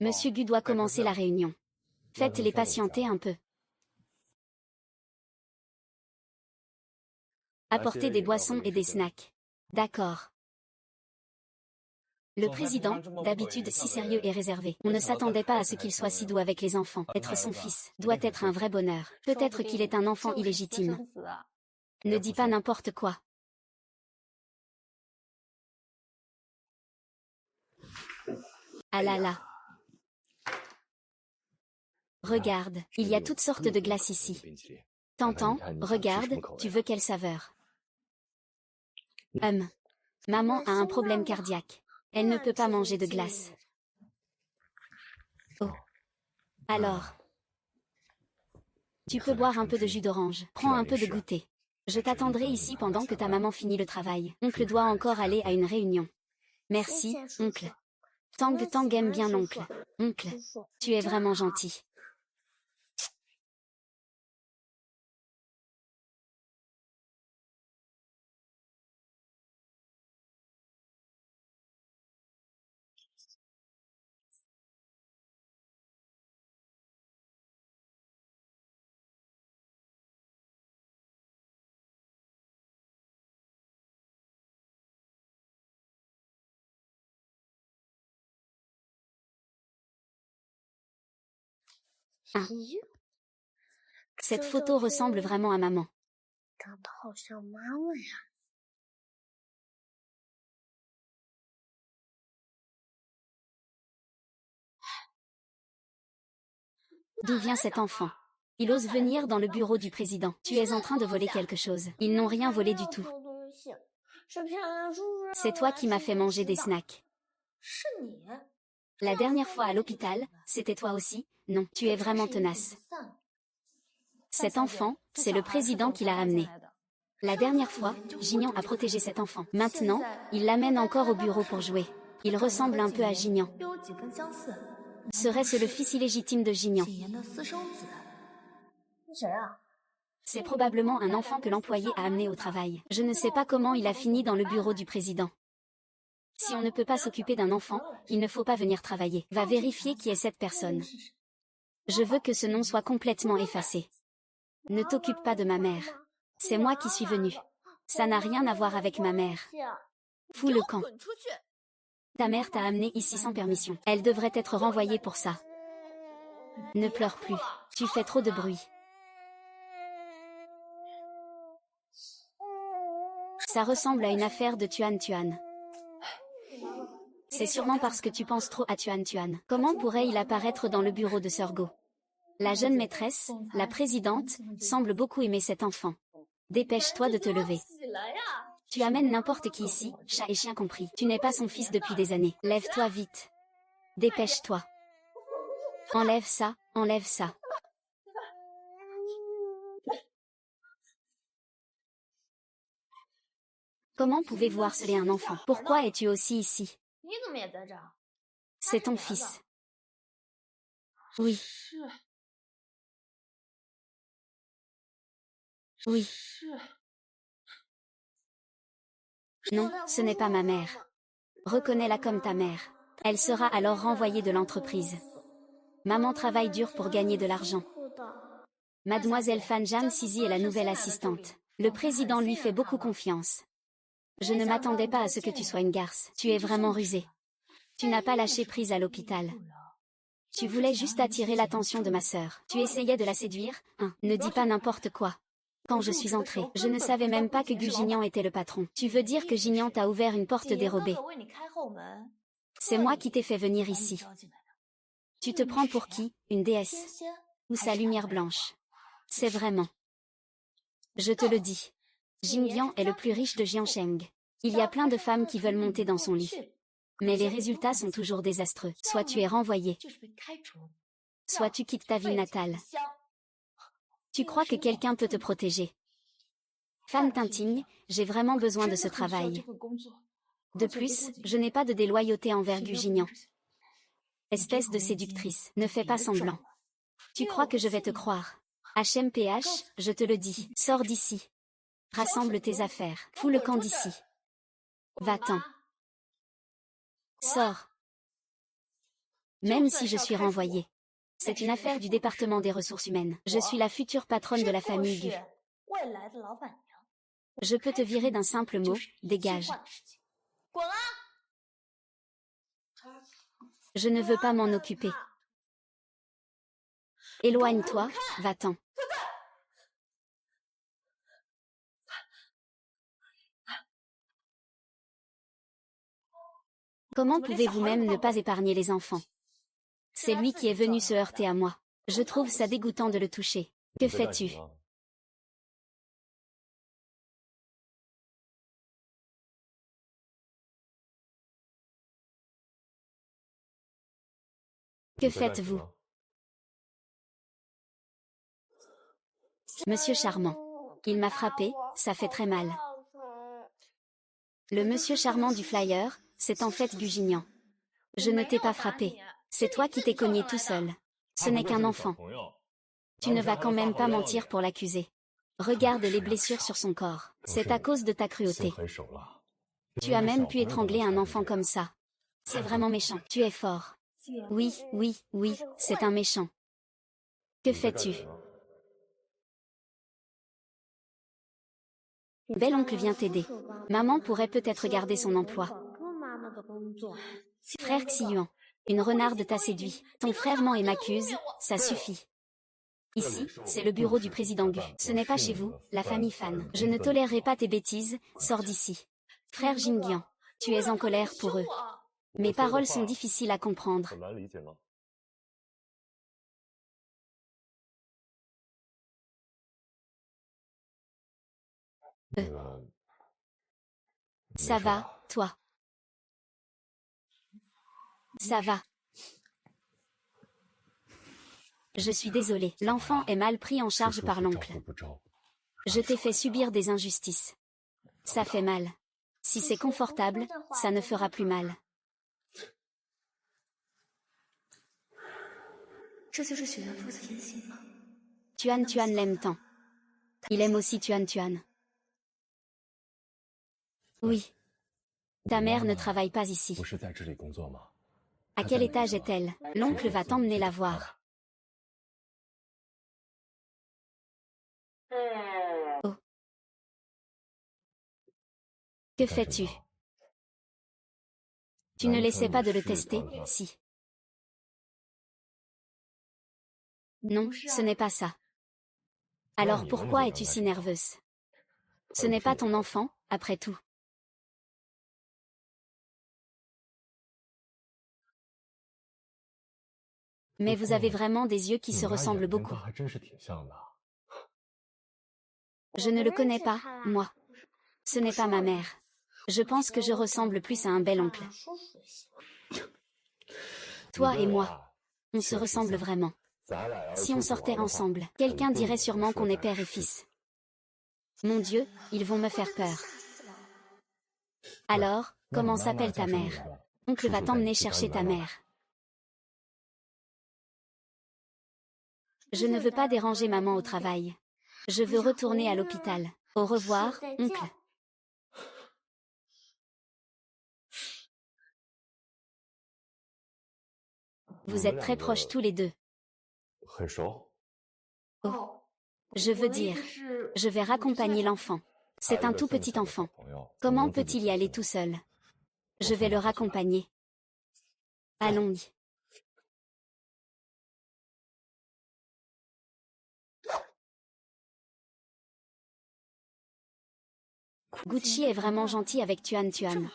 Monsieur Gu doit commencer la réunion. Faites-les patienter un peu. Apportez des boissons et des snacks. D'accord. Le président, d'habitude si sérieux et réservé. On ne s'attendait pas à ce qu'il soit si doux avec les enfants. Être son fils doit être un vrai bonheur. Peut-être qu'il est un enfant illégitime. Ne dis pas n'importe quoi. Ah là là. Regarde, il y a toutes sortes de glaces ici. T'entends, regarde, tu veux quelle saveur? Maman a un problème cardiaque. Elle ne peut pas manger de glace. Oh. Alors, tu peux boire un peu de jus d'orange. Prends un peu de goûter. Je t'attendrai ici pendant que ta maman finit le travail. Oncle doit encore aller à une réunion. Merci, oncle. Tang Tang aime bien l'oncle. Oncle, tu es vraiment gentil. Cette photo ressemble vraiment à maman. D'où vient cet enfant? Il ose venir dans le bureau du président. Tu es en train de voler quelque chose. Ils n'ont rien volé du tout. C'est toi qui m'as fait manger des snacks. La dernière fois à l'hôpital, c'était toi aussi? Non, tu es vraiment tenace. Cet enfant, c'est le président qui l'a ramené. La dernière fois, Gignan a protégé cet enfant. Maintenant, il l'amène encore au bureau pour jouer. Il ressemble un peu à Gignan. Serait-ce le fils illégitime de Gignan? C'est probablement un enfant que l'employé a amené au travail. Je ne sais pas comment il a fini dans le bureau du président. Si on ne peut pas s'occuper d'un enfant, il ne faut pas venir travailler. Va vérifier qui est cette personne. Je veux que ce nom soit complètement effacé. Ne t'occupe pas de ma mère. C'est moi qui suis venu. Ça n'a rien à voir avec ma mère. Fous le camp. Ta mère t'a amené ici sans permission. Elle devrait être renvoyée pour ça. Ne pleure plus. Tu fais trop de bruit. Ça ressemble à une affaire de Tuan Tuan. C'est sûrement parce que tu penses trop à Tuan Tuan. Comment pourrait-il apparaître dans le bureau de Sir Go? La jeune maîtresse, la présidente, semble beaucoup aimer cet enfant. Dépêche-toi de te lever. Tu amènes n'importe qui ici, chat et chien compris. Tu n'es pas son fils depuis des années. Lève-toi vite. Dépêche-toi. Enlève ça, enlève ça. Comment pouvez-vous harceler un enfant? Pourquoi es-tu aussi ici? C'est ton fils. Oui. Oui. Non, ce n'est pas ma mère. Reconnais-la comme ta mère. Elle sera alors renvoyée de l'entreprise. Maman travaille dur pour gagner de l'argent. Mademoiselle Fanjam Sisi est la nouvelle assistante. Le président lui fait beaucoup confiance. Je ne m'attendais pas à ce que tu sois une garce. Tu es vraiment rusée. Tu n'as pas lâché prise à l'hôpital. Tu voulais juste attirer l'attention de ma sœur. Tu essayais de la séduire, hein? Ne dis pas n'importe quoi. Quand je suis entrée, je ne savais même pas que Gu Gignan était le patron. Tu veux dire que Gignan t'a ouvert une porte dérobée? C'est moi qui t'ai fait venir ici. Tu te prends pour qui? Une déesse? Ou sa lumière blanche? C'est vraiment. Je te le dis. Jingyan est le plus riche de Jiansheng. Il y a plein de femmes qui veulent monter dans son lit. Mais les résultats sont toujours désastreux. Soit tu es renvoyé, soit tu quittes ta ville natale. Tu crois que quelqu'un peut te protéger? Fan Tinting, j'ai vraiment besoin de ce travail. De plus, je n'ai pas de déloyauté envers Gu Gignan. Espèce de séductrice, ne fais pas semblant. Tu crois que je vais te croire? HMPH, je te le dis, sors d'ici. Rassemble tes affaires, fous le camp d'ici. Va-t'en. Sors. Même si je suis renvoyée. C'est une affaire du département des ressources humaines. Je suis la future patronne de la famille Gu. Je peux te virer d'un simple mot, dégage. Je ne veux pas m'en occuper. Éloigne-toi, va-t'en. Comment pouvez-vous même ne pas épargner les enfants? C'est lui qui est venu se heurter à moi. Je trouve ça dégoûtant de le toucher. Que fais-tu? Que faites-vous? Monsieur Charmant. Il m'a frappé, ça fait très mal. Le monsieur charmant du flyer, c'est en fait Guigignan. Je ne t'ai pas frappé. C'est toi qui t'es cogné tout seul. Ce n'est qu'un enfant. Tu ne vas quand même pas mentir pour l'accuser. Regarde les blessures sur son corps. C'est à cause de ta cruauté. Tu as même pu étrangler un enfant comme ça. C'est vraiment méchant. Tu es fort. Oui, oui, oui, c'est un méchant. Que fais-tu? Bel-oncle vient t'aider. Maman pourrait peut-être garder son emploi. Frère Xiuan. Une renarde t'a séduit. Ton frère ment et m'accuse, ça suffit. Ici, c'est le bureau du président Gu. Ce n'est pas chez vous, la famille Fan. Je ne tolérerai pas tes bêtises, sors d'ici. Frère Jingyan, tu es en colère pour eux. Mes paroles sont difficiles à comprendre. Ça va, toi? Ça va. Je suis désolée. L'enfant est mal pris en charge par l'oncle. Je t'ai fait subir des injustices. Ça fait mal. Si c'est confortable, ça ne fera plus mal. Tuan Tuan l'aime tant. Il aime aussi Tuan Tuan. Oui. Ta mère ne travaille pas ici. À quel étage est-elle? L'oncle va t'emmener la voir. Oh. Que fais-tu? Tu ne laissais pas de le tester, si. Non, ce n'est pas ça. Alors pourquoi es-tu si nerveuse? Ce n'est pas ton enfant, après tout. Mais vous avez vraiment des yeux qui se ressemblent beaucoup. Je ne le connais pas, moi. Ce n'est pas ma mère. Je pense que je ressemble plus à un bel oncle. Toi et moi, on se ressemble vraiment. Si on sortait ensemble, quelqu'un dirait sûrement qu'on est père et fils. Mon Dieu, ils vont me faire peur. Alors, comment s'appelle ta mère? Oncle va t'emmener chercher ta mère. Je ne veux pas déranger maman au travail. Je veux retourner à l'hôpital. Au revoir, oncle. Vous êtes très proches tous les deux. Oh. Je veux dire, je vais raccompagner l'enfant. C'est un tout petit enfant. Comment peut-il y aller tout seul? Je vais le raccompagner. Allons-y. Gucci est vraiment gentil avec Tuan Tuan.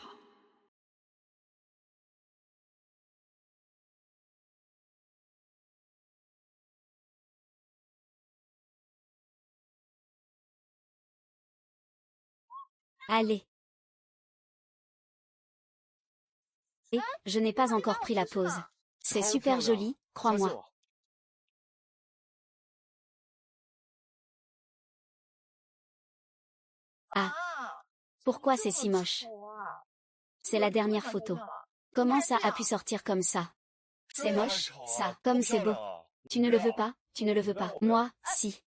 Allez. Et, je n'ai pas encore pris la pause. C'est super joli, crois-moi. Ah. Pourquoi c'est si moche? C'est la dernière photo. Comment ça a pu sortir comme ça? C'est moche, ça, comme c'est beau. Tu ne le veux pas, tu ne le veux pas. Moi, si.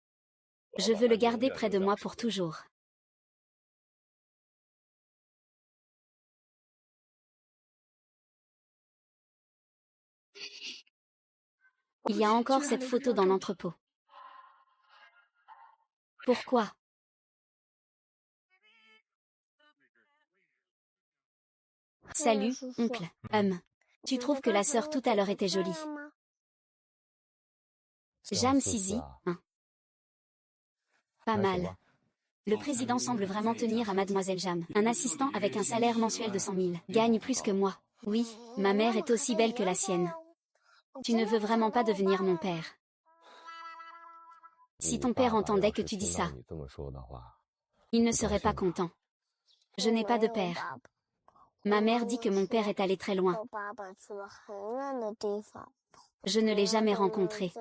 Je veux le garder près de moi pour toujours. Il y a encore cette photo dans l'entrepôt. Pourquoi? Salut, oncle. Tu trouves que la sœur tout à l'heure était jolie? Jam Sisi, hein. Pas mal. Le président semble vraiment tenir à Mademoiselle Jam. Un assistant avec un salaire mensuel de 100 000. Gagne plus que moi. Oui, ma mère est aussi belle que la sienne. Tu ne veux vraiment pas devenir mon père. Si ton père entendait que tu dis ça, il ne serait pas content. Je n'ai pas de père. Ma mère dit que mon père est allé très loin. Je ne l'ai jamais rencontré.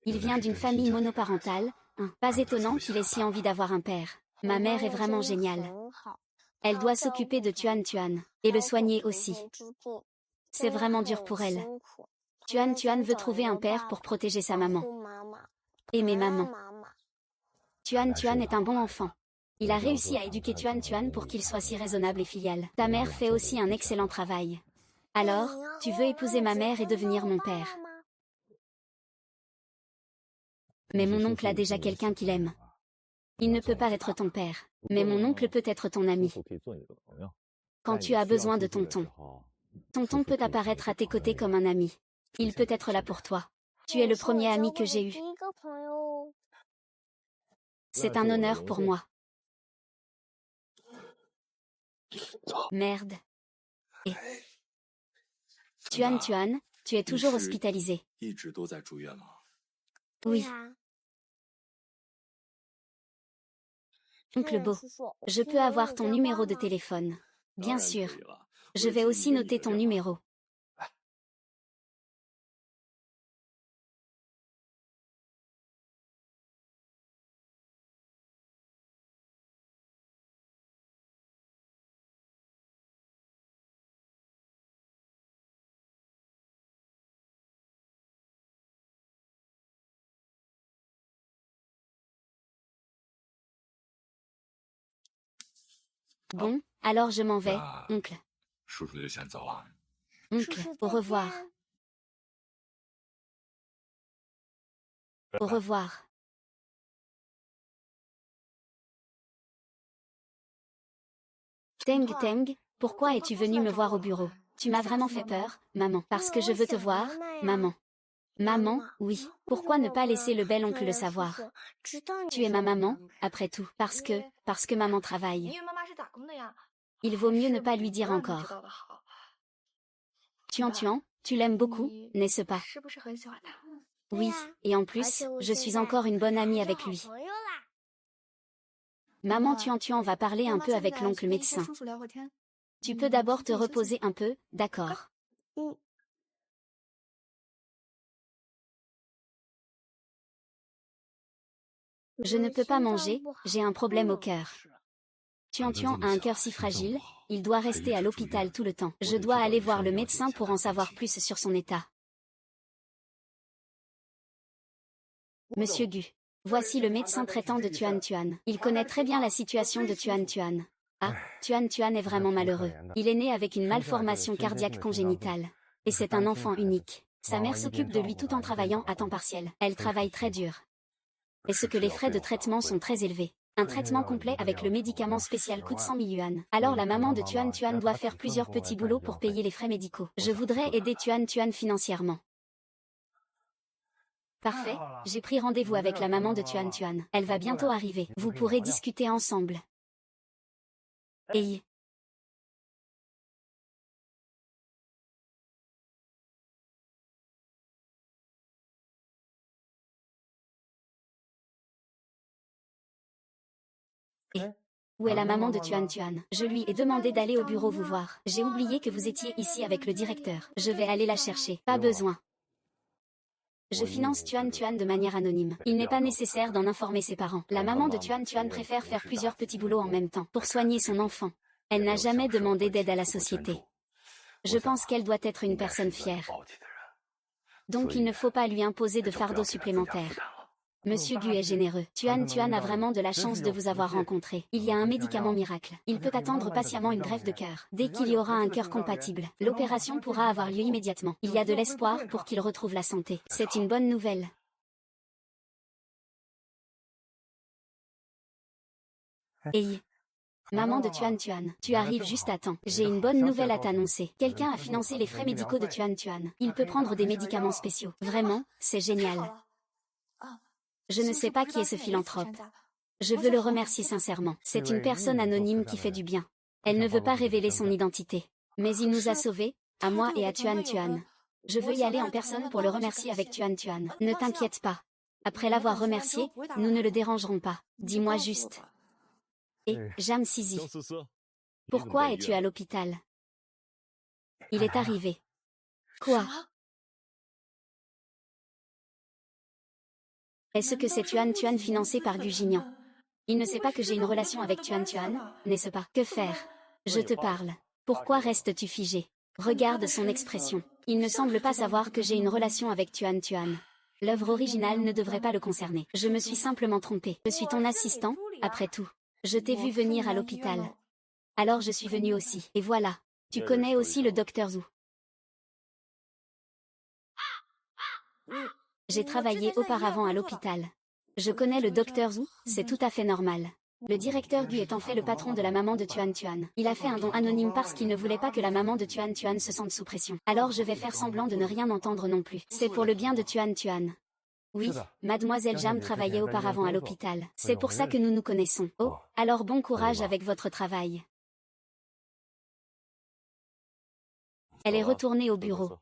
Il vient d'une famille monoparentale, pas étonnant qu'il ait si envie d'avoir un père. Ma mère est vraiment géniale. Elle doit s'occuper de Tuan Tuan, et le soigner aussi. C'est vraiment dur pour elle. Tuan Tuan veut trouver un père pour protéger sa maman. Aimer maman. Tuan Tuan est un bon enfant. Il a réussi à éduquer Tuan Tuan pour qu'il soit si raisonnable et filial. Ta mère fait aussi un excellent travail. Alors, tu veux épouser ma mère et devenir mon père. Mais mon oncle a déjà quelqu'un qu'il aime. Il ne peut pas être ton père, mais mon oncle peut être ton ami. Quand tu as besoin de tonton, tonton peut apparaître à tes côtés comme un ami. Il peut être là pour toi. Tu es le premier ami que j'ai eu. C'est un honneur pour moi. Merde. Et Tuan Tuan, tu es toujours hospitalisé. Oui. Oncle Beau, je peux avoir ton numéro de téléphone. Bien sûr. Je vais aussi noter ton numéro. Bon, alors je m'en vais, oncle. Oncle, au revoir. Au revoir. Teng Teng, pourquoi es-tu venu me voir au bureau? Tu m'as vraiment fait peur, maman. Parce que je veux te voir, maman. Maman, oui. Pourquoi ne pas laisser le bel oncle le savoir? Tu es ma maman, après tout. Parce que maman travaille. Il vaut mieux ne pas lui dire encore. Tuan Tuan, tu l'aimes beaucoup, n'est-ce pas? Oui, et en plus, je suis encore une bonne amie avec lui. Maman Tuan Tuan va parler un peu avec l'oncle médecin. Tu peux d'abord te reposer un peu, d'accord? Je ne peux pas manger, j'ai un problème au cœur. Tuan Tuan a un cœur si fragile, il doit rester à l'hôpital tout le temps. Je dois aller voir le médecin pour en savoir plus sur son état. Monsieur Gu. Voici le médecin traitant de Tuan Tuan. Il connaît très bien la situation de Tuan Tuan. Ah, Tuan Tuan est vraiment malheureux. Il est né avec une malformation cardiaque congénitale. Et c'est un enfant unique. Sa mère s'occupe de lui tout en travaillant à temps partiel. Elle travaille très dur. Et ce que les frais de traitement sont très élevés. Un traitement complet avec le médicament spécial coûte 100 000 yuan. Alors la maman de Tuan Tuan doit faire plusieurs petits boulots pour payer les frais médicaux. Je voudrais aider Tuan Tuan financièrement. Parfait, j'ai pris rendez-vous avec la maman de Tuan Tuan. Elle va bientôt arriver. Vous pourrez discuter ensemble. Et où est la maman de Tuan Tuan? Je lui ai demandé d'aller au bureau vous voir. J'ai oublié que vous étiez ici avec le directeur. Je vais aller la chercher. Pas besoin. Je finance Tuan Tuan de manière anonyme. Il n'est pas nécessaire d'en informer ses parents. La maman de Tuan Tuan préfère faire plusieurs petits boulots en même temps pour soigner son enfant. Elle n'a jamais demandé d'aide à la société. Je pense qu'elle doit être une personne fière. Donc il ne faut pas lui imposer de fardeau supplémentaire. Monsieur Gu est généreux. Tuan Tuan a vraiment de la chance de vous avoir rencontré. Il y a un médicament miracle. Il peut attendre patiemment une greffe de cœur. Dès qu'il y aura un cœur compatible, l'opération pourra avoir lieu immédiatement. Il y a de l'espoir pour qu'il retrouve la santé. C'est une bonne nouvelle. Et maman de Tuan Tuan, tu arrives juste à temps. J'ai une bonne nouvelle à t'annoncer. Quelqu'un a financé les frais médicaux de Tuan Tuan. Il peut prendre des médicaments spéciaux. Vraiment, c'est génial. Je ne sais pas qui est ce philanthrope. Je veux le remercier sincèrement. C'est une personne anonyme qui fait du bien. Elle ne veut pas révéler son identité. Mais il nous a sauvés, à moi et à Tuan Tuan. Je veux y aller en personne pour le remercier avec Tuan Tuan. Ne t'inquiète pas. Après l'avoir remercié, nous ne le dérangerons pas. Dis-moi juste. Et, Jam Sisi. Pourquoi es-tu à l'hôpital? Il est arrivé. Quoi? Est-ce que c'est Tuan Tuan financé par Gu Jinian? Il ne sait pas que j'ai une relation avec Tuan Tuan, n'est-ce pas? Que faire? Je te parle. Pourquoi restes-tu figé? Regarde son expression. Il ne semble pas savoir que j'ai une relation avec Tuan Tuan. L'œuvre originale ne devrait pas le concerner. Je me suis simplement trompée. Je suis ton assistant, après tout. Je t'ai vu venir à l'hôpital. Alors je suis venue aussi. Et voilà. Tu connais aussi le docteur Zhu. J'ai travaillé auparavant à l'hôpital. Je connais le docteur Zhu, c'est tout à fait normal. Le directeur Gu est en fait le patron de la maman de Tuan Tuan. Il a fait un don anonyme parce qu'il ne voulait pas que la maman de Tuan Tuan se sente sous pression. Alors je vais faire semblant de ne rien entendre non plus. C'est pour le bien de Tuan Tuan. Oui, mademoiselle Jam travaillait auparavant à l'hôpital. C'est pour ça que nous nous connaissons. Oh, alors bon courage avec votre travail. Elle est retournée au bureau.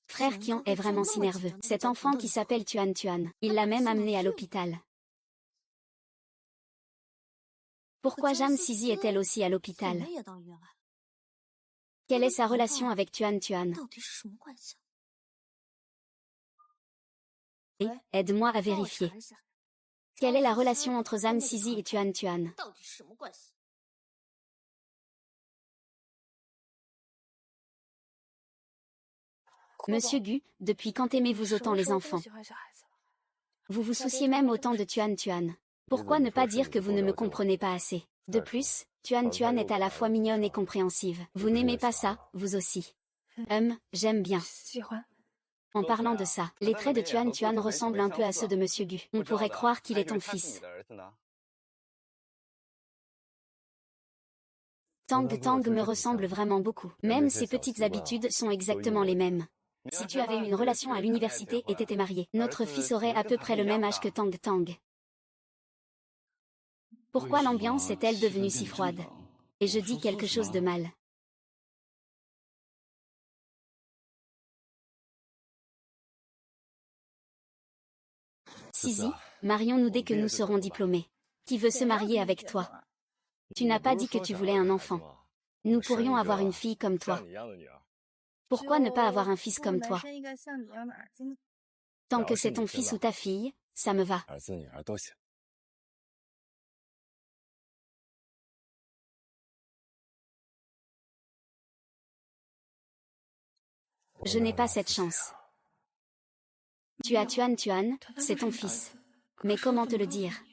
Frère Qian est vraiment si nerveux. Cet enfant qui s'appelle Tuan Tuan, il l'a même amené à l'hôpital. Pourquoi Jam Sisi est-elle aussi à l'hôpital? Quelle est sa relation avec Tuan Tuan? Et, aide-moi à vérifier. Quelle est la relation entre Jam Sisi et Tuan Tuan? Monsieur Gu, depuis quand aimez-vous autant les enfants? Vous vous souciez même autant de Tuan Tuan. Pourquoi ne pas dire que vous ne me comprenez pas assez? De plus, Tuan Tuan est à la fois mignonne et compréhensive. Vous n'aimez pas ça, vous aussi? J'aime bien. En parlant de ça, les traits de Tuan Tuan ressemblent un peu à ceux de Monsieur Gu. On pourrait croire qu'il est ton fils. Tang Tang me ressemble vraiment beaucoup. Même ses petites habitudes sont exactement les mêmes. Si tu avais eu une relation à l'université et t'étais marié, notre fils aurait à peu près le même âge que Tang Tang. Pourquoi l'ambiance est-elle devenue si froide? Et je dis quelque chose de mal. Sisi, marions-nous dès que nous serons diplômés. Qui veut se marier avec toi? Tu n'as pas dit que tu voulais un enfant. Nous pourrions avoir une fille comme toi. Pourquoi ne pas avoir un fils comme toi? Tant que c'est ton fils ou ta fille, ça me va. Je n'ai pas cette chance. Tu as Tuan Tuan, c'est ton fils. Mais comment te le dire?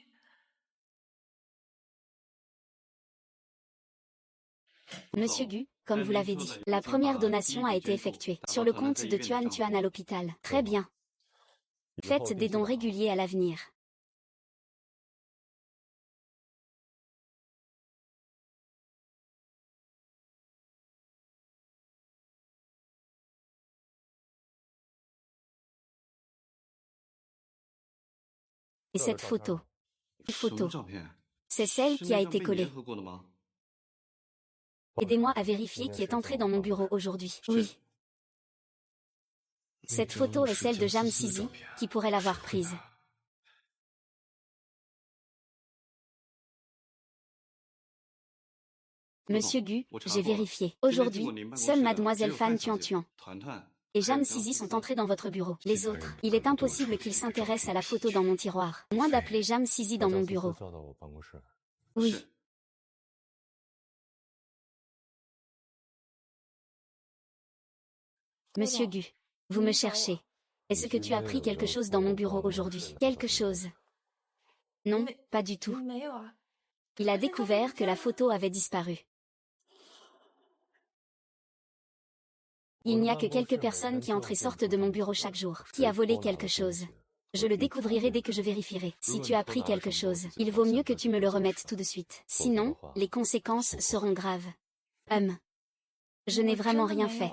Monsieur Gu, comme vous l'avez dit, la première donation a été effectuée sur le compte de Tuan Tuan à l'hôpital. Très bien. Faites des dons réguliers à l'avenir. Et cette photo? C'est celle qui a été collée. Aidez-moi à vérifier qui est entré dans mon bureau aujourd'hui. Oui. Cette photo est celle de Jam Sisi, qui pourrait l'avoir prise. Monsieur Gu, j'ai vérifié. Aujourd'hui, seule mademoiselle Fan Tuan Tuan et Jam Sisi sont entrés dans votre bureau. Les autres, il est impossible qu'ils s'intéressent à la photo dans mon tiroir. Moins d'appeler Jam Sisi dans mon bureau. Oui. Monsieur Gu, vous me cherchez. Est-ce que tu as pris quelque chose dans mon bureau aujourd'hui? Quelque chose? Non, pas du tout. Il a découvert que la photo avait disparu. Il n'y a que quelques personnes qui entrent et sortent de mon bureau chaque jour. Qui a volé quelque chose? Je le découvrirai dès que je vérifierai. Si tu as pris quelque chose, il vaut mieux que tu me le remettes tout de suite. Sinon, les conséquences seront graves. Je n'ai vraiment rien fait.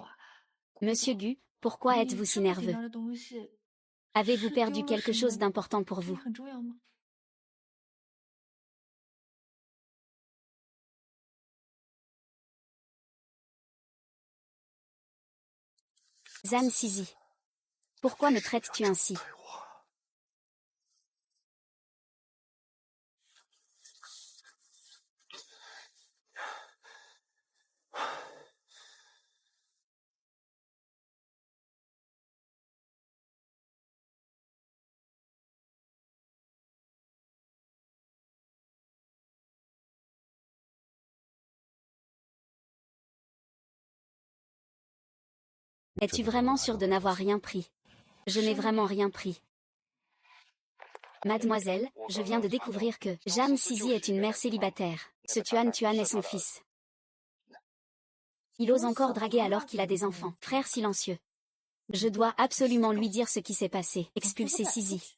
Monsieur Gu, pourquoi êtes-vous si nerveux? Avez-vous perdu quelque chose d'important pour vous? Zan Sisi. Pourquoi me traites-tu ainsi? Es-tu vraiment sûre de n'avoir rien pris? Je n'ai vraiment rien pris. Mademoiselle, je viens de découvrir que Jam Sisi est une mère célibataire. Ce Tuan Tuan est son fils. Il ose encore draguer alors qu'il a des enfants. Frère silencieux. Je dois absolument lui dire ce qui s'est passé. Expulser Sisi.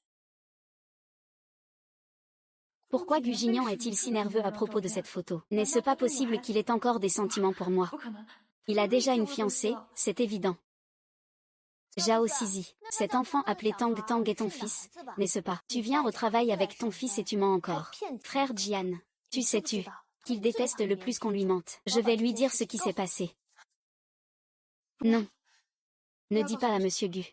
Pourquoi Gugignan est-il si nerveux à propos de cette photo? N'est-ce pas possible qu'il ait encore des sentiments pour moi? Il a déjà une fiancée, c'est évident. Zhao Sisi, cet enfant appelé Tang Tang est ton fils, n'est-ce pas? Tu viens au travail avec ton fils et tu mens encore. Frère Jian, tu sais-tu qu'il déteste le plus qu'on lui mente? Je vais lui dire ce qui s'est passé. Non. Ne dis pas à Monsieur Gu.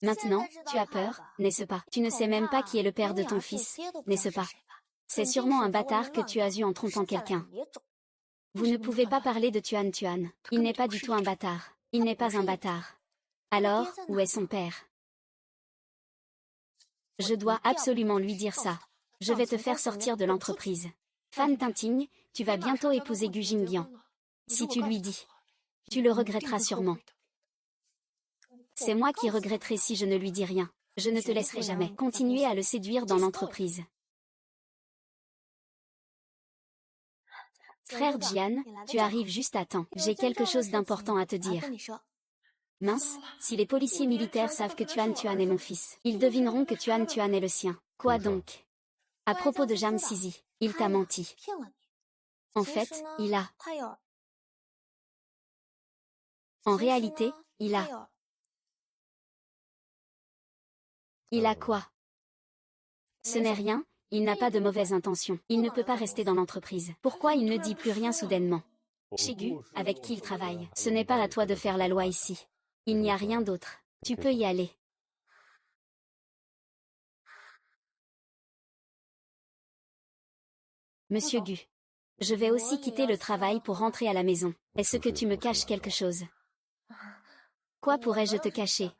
Maintenant, tu as peur, n'est-ce pas? Tu ne sais même pas qui est le père de ton fils, n'est-ce pas? C'est sûrement un bâtard que tu as eu en trompant quelqu'un. Vous ne pouvez pas parler de Tuan Tuan. Il n'est pas du tout un bâtard. Il n'est pas un bâtard. Alors, où est son père? Je dois absolument lui dire ça. Je vais te faire sortir de l'entreprise. Fan Tinting, tu vas bientôt épouser Gu Jingyan. Si tu lui dis, tu le regretteras sûrement. C'est moi qui regretterai si je ne lui dis rien. Je ne te laisserai jamais continuer à le séduire dans l'entreprise. Frère Jian, tu arrives juste à temps. J'ai quelque chose d'important à te dire. Mince, si les policiers militaires savent que Tuan Tuan est mon fils, ils devineront que Tuan Tuan est le sien. Quoi donc? À propos de Jam Sisi, il t'a menti. En fait, il a... En réalité, il a... Il a quoi? Ce n'est rien, il n'a pas de mauvaises intentions. Il ne peut pas rester dans l'entreprise. Pourquoi il ne dit plus rien soudainement? Shigu, avec qui il travaille. Ce n'est pas à toi de faire la loi ici. Il n'y a rien d'autre. Tu peux y aller. Monsieur Gu. Je vais aussi quitter le travail pour rentrer à la maison. Est-ce que tu me caches quelque chose? Quoi pourrais-je te cacher?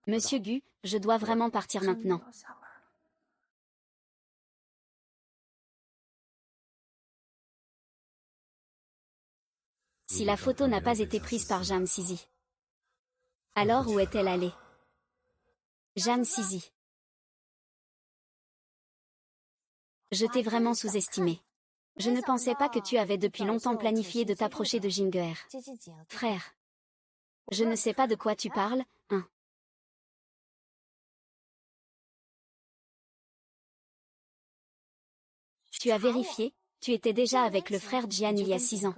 Monsieur Gu, je dois vraiment partir maintenant. Si la photo n'a pas été prise par Jam Sisi, alors où est-elle allée? Jam Sisi. Je t'ai vraiment sous-estimé. Je ne pensais pas que tu avais depuis longtemps planifié de t'approcher de Jinger. Frère. Je ne sais pas de quoi tu parles, hein. Tu as vérifié, tu étais déjà avec le frère Jian il y a 6 ans.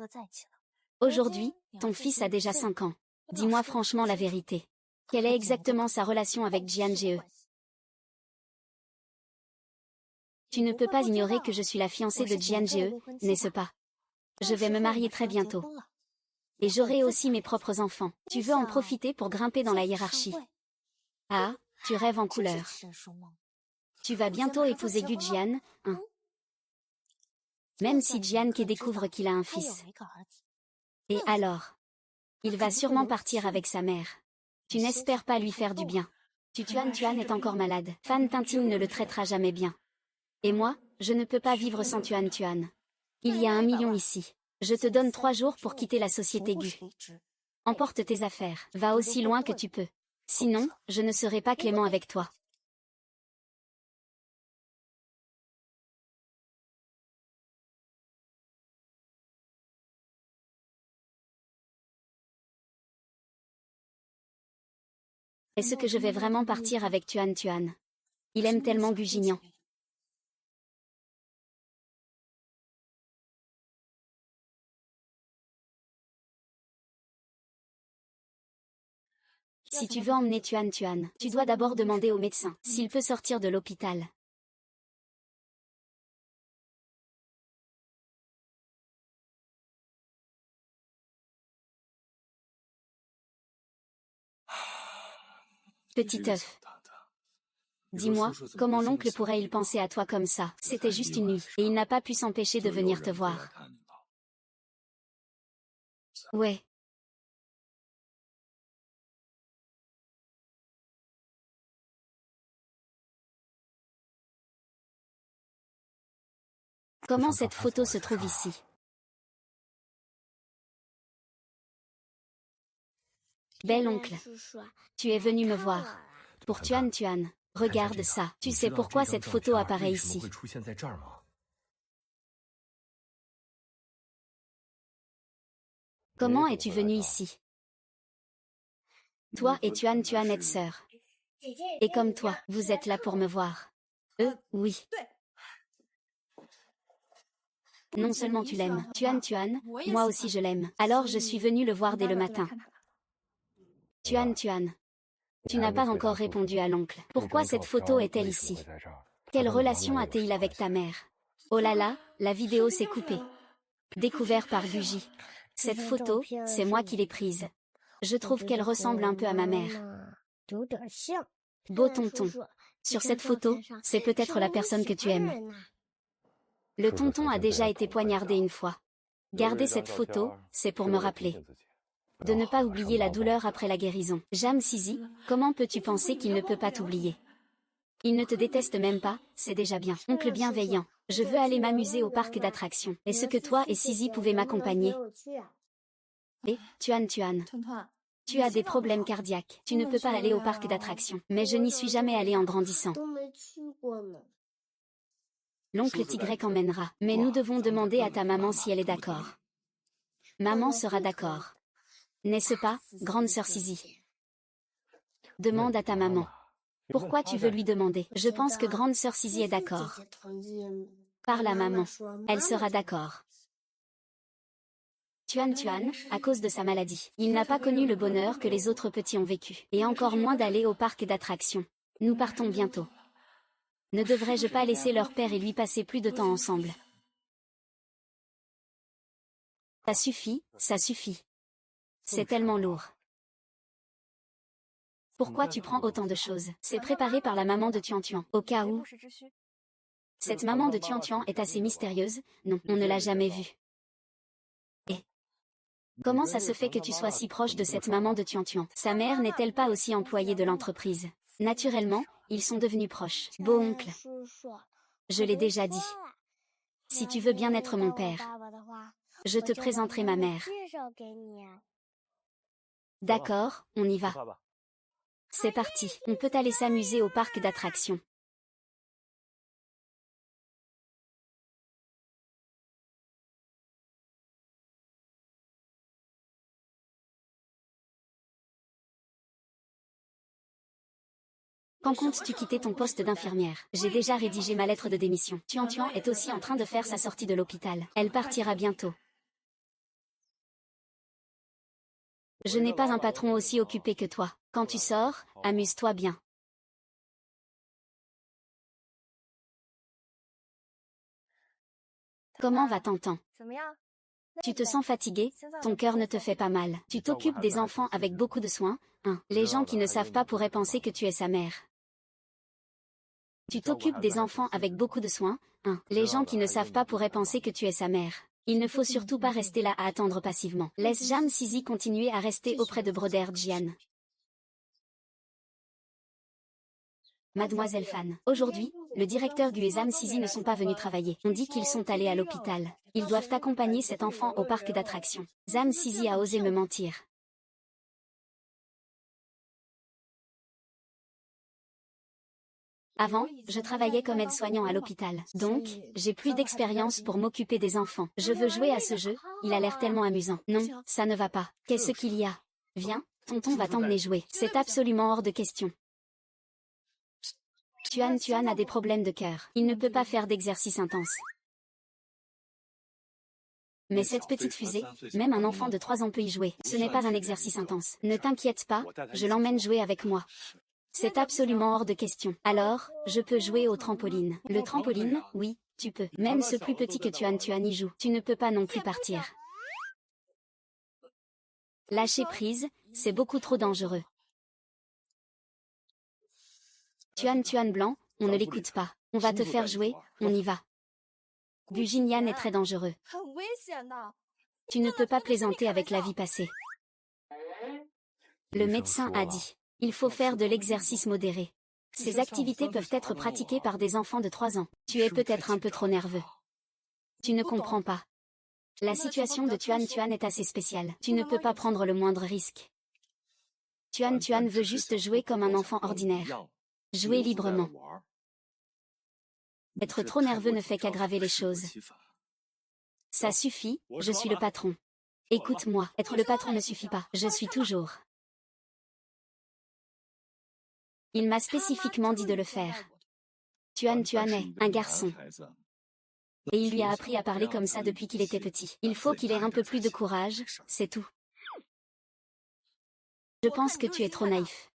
Aujourd'hui, ton fils a déjà 5 ans. Dis-moi franchement la vérité. Quelle est exactement sa relation avec Jian Ge? Tu ne peux pas ignorer que je suis la fiancée de Jian Ge, n'est-ce pas? Je vais me marier très bientôt. Et j'aurai aussi mes propres enfants. Tu veux en profiter pour grimper dans la hiérarchie. Ah, tu rêves en couleur. Tu vas bientôt épouser Gu Jian, hein? Même si Jian Ke découvre qu'il a un fils. Et alors? Il va sûrement partir avec sa mère. Tu n'espères pas lui faire du bien. Tuan Tuan est encore malade. Fan Tintin ne le traitera jamais bien. Et moi, je ne peux pas vivre sans Tuan Tuan. Il y a 1 million ici. Je te donne 3 jours pour quitter la société Gu. Emporte tes affaires. Va aussi loin que tu peux. Sinon, je ne serai pas clément avec toi. Est-ce que je vais vraiment partir avec Tuan Tuan? Il aime tellement Gugignan. Si tu veux emmener Tuan Tuan, tu dois d'abord demander au médecin s'il peut sortir de l'hôpital. Petit œuf. Dis-moi, comment l'oncle pourrait-il penser à toi comme ça? C'était juste une nuit, et il n'a pas pu s'empêcher de venir te voir. Ouais. Comment cette photo se trouve ici? Bel oncle, tu es venu me voir. Pour Tuan Tuan, regarde ça. Tu sais pourquoi cette photo apparaît ici? Comment es-tu venu ici? Toi et Tuan Tuan êtes sœurs. Et comme toi, vous êtes là pour me voir. Oui. Non seulement tu l'aimes, Tuan Tuan, moi aussi je l'aime. Alors je suis venue le voir dès le matin. Tuan Tuan, tu n'as pas encore répondu à l'oncle. Pourquoi cette photo est-elle ici? Quelle relation a-t-il avec ta mère? Oh là là, la vidéo s'est coupée. Découvert par Guji. Cette photo, c'est moi qui l'ai prise. Je trouve qu'elle ressemble un peu à ma mère. Beau tonton. Sur cette photo, c'est peut-être la personne que tu aimes. Le tonton a déjà été poignardé une fois. Garder cette photo, c'est pour me rappeler. De ne pas oublier la douleur après la guérison. Jam Sisi, comment peux-tu penser qu'il ne peut pas t'oublier? Il ne te déteste même pas, c'est déjà bien. Oncle bienveillant, je veux aller m'amuser au parc d'attractions. Est-ce que toi et Sisi pouvez m'accompagner? Tuan Tuan, tu as des problèmes cardiaques. Tu ne peux pas aller au parc d'attractions. Mais je n'y suis jamais allé en grandissant. L'oncle Y emmènera. Mais nous devons demander à ta maman si elle est d'accord. Maman sera d'accord. N'est-ce pas, grande sœur Sisi? Demande à ta maman. Pourquoi tu veux lui demander? Je pense que grande sœur Sisi est d'accord. Parle à maman. Elle sera d'accord. Tuan Tuan, à cause de sa maladie, il n'a pas connu le bonheur que les autres petits ont vécu. Et encore moins d'aller au parc d'attractions. Nous partons bientôt. Ne devrais-je pas laisser leur père et lui passer plus de temps ensemble? Ça suffit, ça suffit. C'est tellement lourd. Pourquoi tu prends autant de choses? C'est préparé par la maman de Tuan Tuan, au cas où. Cette maman de Tuan Tuan est assez mystérieuse, non, on ne l'a jamais vue. Et comment ça se fait que tu sois si proche de cette maman de Tuan Tuan? Sa mère n'est-elle pas aussi employée de l'entreprise? Naturellement, ils sont devenus proches. Beau oncle. Je l'ai déjà dit. Si tu veux bien être mon père, je te présenterai ma mère. D'accord, on y va. C'est parti, on peut aller s'amuser au parc d'attractions. Quand comptes-tu quitter ton poste d'infirmière? J'ai déjà rédigé ma lettre de démission. Tuan Tuan est aussi en train de faire sa sortie de l'hôpital. Elle partira bientôt. Je n'ai pas un patron aussi occupé que toi. Quand tu sors, amuse-toi bien. Comment va Tantan? Tu te sens fatigué? Ton cœur ne te fait pas mal. Tu t'occupes des enfants avec beaucoup de soin, hein? Les gens qui ne savent pas pourraient penser que tu es sa mère. Tu t'occupes des enfants avec beaucoup de soin, hein? Les gens qui ne savent pas pourraient penser que tu es sa mère. Il ne faut surtout pas rester là à attendre passivement. Laisse Jam Sisi continuer à rester auprès de Broder Jian. Mademoiselle Fan. Aujourd'hui, le directeur Gu et Jam Sisi ne sont pas venus travailler. On dit qu'ils sont allés à l'hôpital. Ils doivent accompagner cet enfant au parc d'attractions. Jam Sisi a osé me mentir. Avant, je travaillais comme aide-soignant à l'hôpital. Donc, j'ai plus d'expérience pour m'occuper des enfants. Je veux jouer à ce jeu, il a l'air tellement amusant. Non, ça ne va pas. Qu'est-ce qu'il y a? Viens, tonton va t'emmener jouer. C'est absolument hors de question. Tuan Tuan a des problèmes de cœur. Il ne peut pas faire d'exercice intense. Mais cette petite fusée, même un enfant de 3 ans peut y jouer. Ce n'est pas un exercice intense. Ne t'inquiète pas, je l'emmène jouer avec moi. C'est absolument hors de question. Alors, je peux jouer au trampoline. Le trampoline, oui, tu peux. Même ce plus petit que Tuan Tuan y joue. Tu ne peux pas non plus partir. Lâcher prise, c'est beaucoup trop dangereux. Tuan Tuan blanc, on ne l'écoute pas. On va te faire jouer, on y va. Bujinyan est très dangereux. Tu ne peux pas plaisanter avec la vie passée. Le médecin a dit. Il faut faire de l'exercice modéré. Ces activités peuvent être pratiquées par des enfants de 3 ans. Tu es peut-être un peu trop nerveux. Tu ne comprends pas. La situation de Tuan Tuan est assez spéciale. Tu ne peux pas prendre le moindre risque. Tuan veut juste jouer comme un enfant ordinaire. Jouer librement. Être trop nerveux ne fait qu'aggraver les choses. Ça suffit, je suis le patron. Écoute-moi, être le patron ne suffit pas, je suis toujours. Il m'a spécifiquement dit de le faire. Tuan est un garçon. Et il lui a appris à parler comme ça depuis qu'il était petit. Il faut qu'il ait un peu plus de courage, c'est tout. Je pense que tu es trop naïf.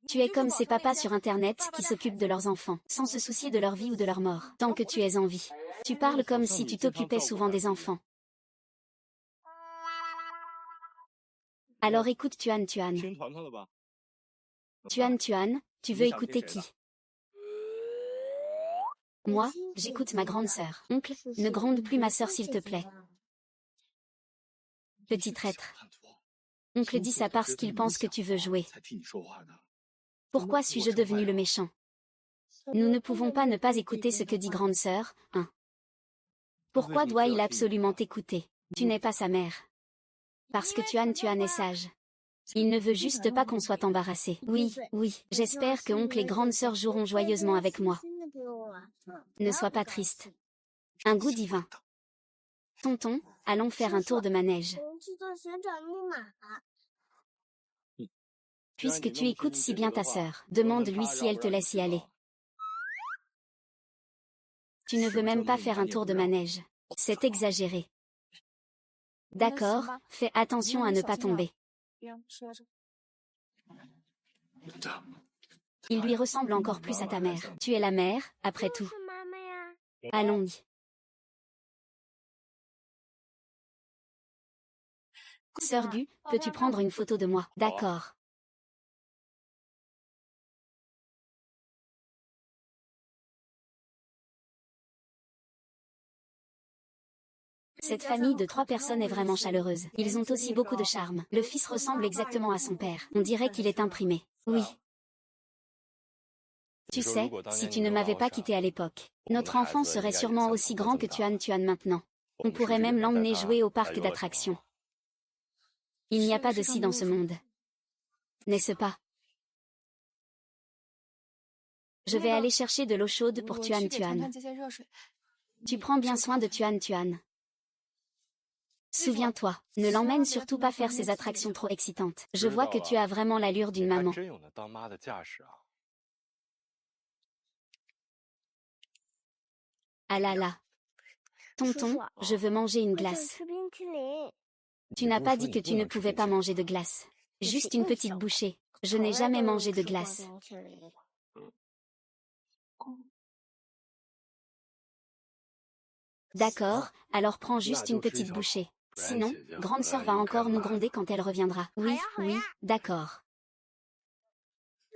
Tu es comme ces papas sur Internet qui s'occupent de leurs enfants, sans se soucier de leur vie ou de leur mort, tant que tu es en vie. Tu parles comme si tu t'occupais souvent des enfants. Alors écoute Tuan. Tuan, tu veux écouter qui? Moi, j'écoute ma grande sœur. Oncle, ne gronde plus ma sœur s'il te plaît. Petit traître. Oncle dit ça parce qu'il pense que tu veux jouer. Pourquoi suis-je devenu le méchant? Nous ne pouvons pas ne pas écouter ce que dit grande sœur, hein. Pourquoi doit-il absolument t'écouter? Tu n'es pas sa mère. Parce que Tuan est sage. Il ne veut juste pas qu'on soit embarrassé. Oui, j'espère que oncle et grande sœur joueront joyeusement avec moi. Ne sois pas triste. Un goût divin. Tonton, allons faire un tour de manège. Puisque tu écoutes si bien ta sœur, demande-lui si elle te laisse y aller. Tu ne veux même pas faire un tour de manège. C'est exagéré. D'accord, fais attention à ne pas tomber. Il lui ressemble encore plus à ta mère. Tu es la mère, après tout. Allons-y. Sœur Gu, peux-tu prendre une photo de moi? D'accord. Cette famille de 3 personnes est vraiment chaleureuse. Ils ont aussi beaucoup de charme. Le fils ressemble exactement à son père. On dirait qu'il est imprimé. Oui. Tu sais, si tu ne m'avais pas quitté à l'époque, notre enfant serait sûrement aussi grand que Tuan maintenant. On pourrait même l'emmener jouer au parc d'attractions. Il n'y a pas de si dans ce monde. N'est-ce pas? Je vais aller chercher de l'eau chaude pour Tuan. Tu prends bien soin de Tuan. Souviens-toi, ne l'emmène surtout pas faire ces attractions trop excitantes. Je vois que tu as vraiment l'allure d'une maman. Ah là là. Tonton, je veux manger une glace. Tu n'as pas dit que tu ne pouvais pas manger de glace. Juste une petite bouchée. Je n'ai jamais mangé de glace. D'accord, alors prends juste une petite bouchée. Sinon, grande sœur va encore nous gronder quand elle reviendra. Oui, d'accord.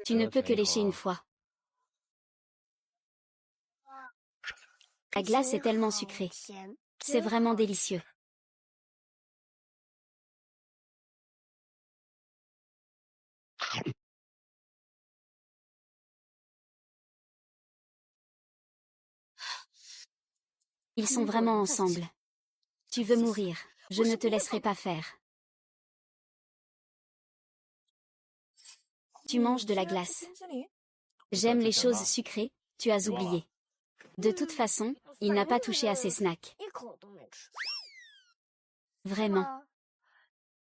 Tu ne peux que lécher une fois. La glace est tellement sucrée. C'est vraiment délicieux. Ils sont vraiment ensemble. Tu veux mourir. Je ne te laisserai pas faire. Tu manges de la glace. J'aime les choses sucrées, tu as oublié. De toute façon, il n'a pas touché à ses snacks. Vraiment.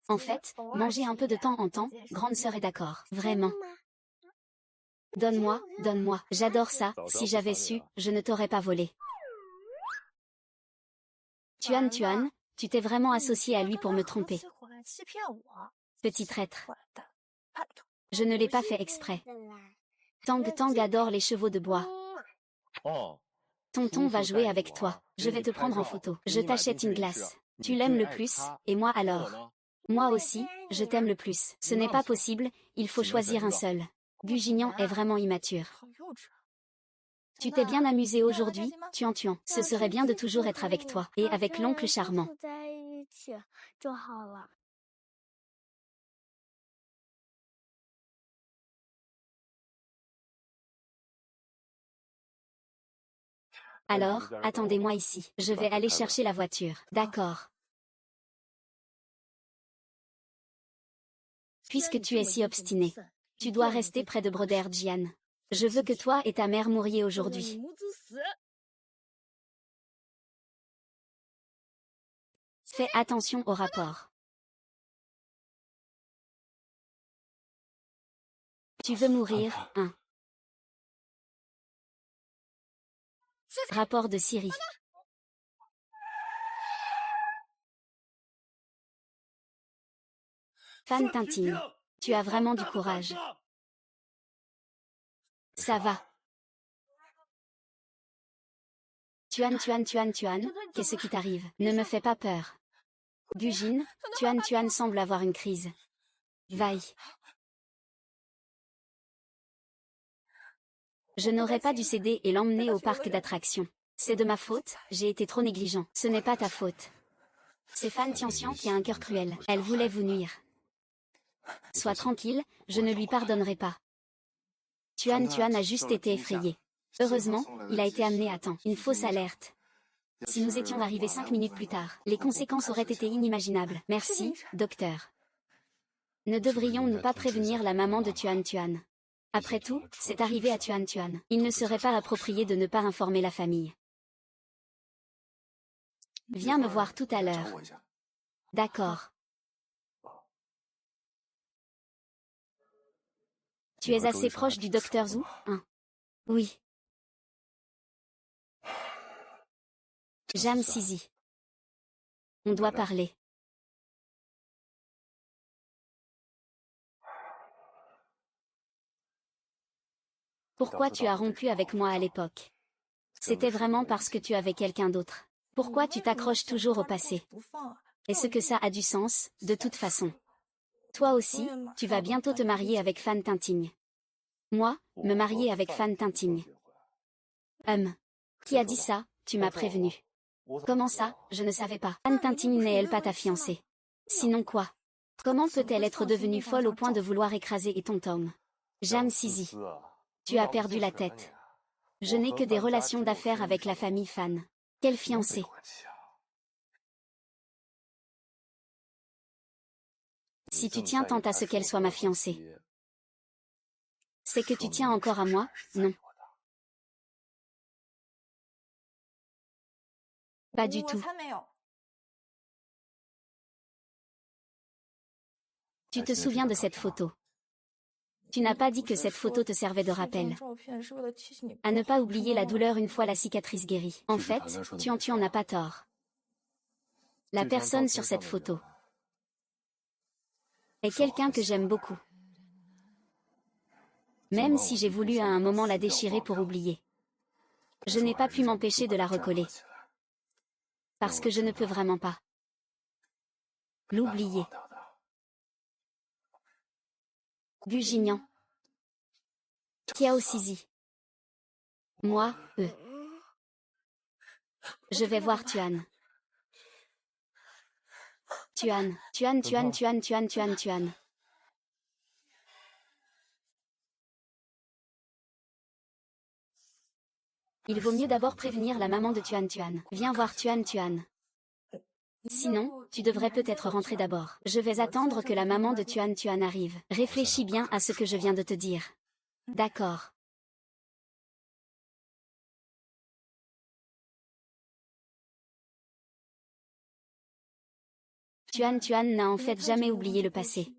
En fait, manger un peu de temps en temps, grande sœur est d'accord. Vraiment. Donne-moi. J'adore ça, si j'avais su, je ne t'aurais pas volé. Tuan, tu t'es vraiment associé à lui pour me tromper. Petit traître. Je ne l'ai pas fait exprès. Tang adore les chevaux de bois. Tonton va jouer avec toi. Je vais te prendre en photo. Je t'achète une glace. Tu l'aimes le plus, et moi alors? Moi aussi, je t'aime le plus. Ce n'est pas possible, il faut choisir un seul. Gugignan est vraiment immature. Tu t'es bien amusé aujourd'hui, Tuan. Ce serait bien de toujours être avec toi, et avec l'oncle charmant. Alors, attendez-moi ici. Je vais aller chercher la voiture. D'accord. Puisque tu es si obstiné, tu dois rester près de Broder Jian. Je veux que toi et ta mère mouriez aujourd'hui. Fais attention au rapport. Tu veux mourir, hein? Rapport de Syrie. Fan Tintin, tu as vraiment du courage. Ça va. Tuan, qu'est-ce qui t'arrive? Ne me fais pas peur. Gujin, Tuan semble avoir une crise. Vaille. Je n'aurais pas dû céder et l'emmener au parc d'attractions. C'est de ma faute, j'ai été trop négligent. Ce n'est pas ta faute. C'est Fan Tianxian qui a un cœur cruel. Elle voulait vous nuire. Sois tranquille, je ne lui pardonnerai pas. Tuan a juste été effrayé. Heureusement, il a été amené à temps. Une fausse alerte. Si nous étions arrivés 5 minutes plus tard, les conséquences auraient été inimaginables. Merci, docteur. Ne devrions-nous pas prévenir la maman de Tuan? Après tout, c'est arrivé à Tuan. Il ne serait pas approprié de ne pas informer la famille. Viens me voir tout à l'heure. D'accord. Tu es assez proche du docteur Zhu, hein? Oui. Jam Sisi. On doit parler. Pourquoi tu as rompu avec moi à l'époque? C'était vraiment parce que tu avais quelqu'un d'autre. Pourquoi tu t'accroches toujours au passé? Est-ce que ça a du sens, de toute façon? Toi aussi, tu vas bientôt te marier avec Fan Tintin. Moi, me marier avec Fan Tintin. Qui a dit ça? Tu m'as prévenu. Comment ça? Je ne savais pas. Fan Tintin n'est-elle pas ta fiancée? Sinon quoi? Comment peut-elle être devenue folle au point de vouloir écraser et ton Tom? Jam Sisi. Tu as perdu la tête. Je n'ai que des relations d'affaires avec la famille Fan. Quelle fiancée? Si tu tiens tant à ce qu'elle soit ma fiancée, c'est que tu tiens encore à moi, non? Pas du tout. Tu te souviens de cette photo? Tu n'as pas dit que cette photo te servait de rappel. À ne pas oublier la douleur une fois la cicatrice guérie. En fait, tu en as pas tort. La personne sur cette photo est quelqu'un que j'aime beaucoup. Même si j'ai voulu à un moment la déchirer pour oublier. Je n'ai pas pu m'empêcher de la recoller. Parce que je ne peux vraiment pas l'oublier. Gugignan. Kiao Sisi. Moi, Je vais voir Tuan. Tuan. Il vaut mieux d'abord prévenir la maman de Tuan. Viens voir Tuan. Sinon, tu devrais peut-être rentrer d'abord. Je vais attendre que la maman de Tuan arrive. Réfléchis bien à ce que je viens de te dire. D'accord. Tuan n'a en fait jamais oublié le passé.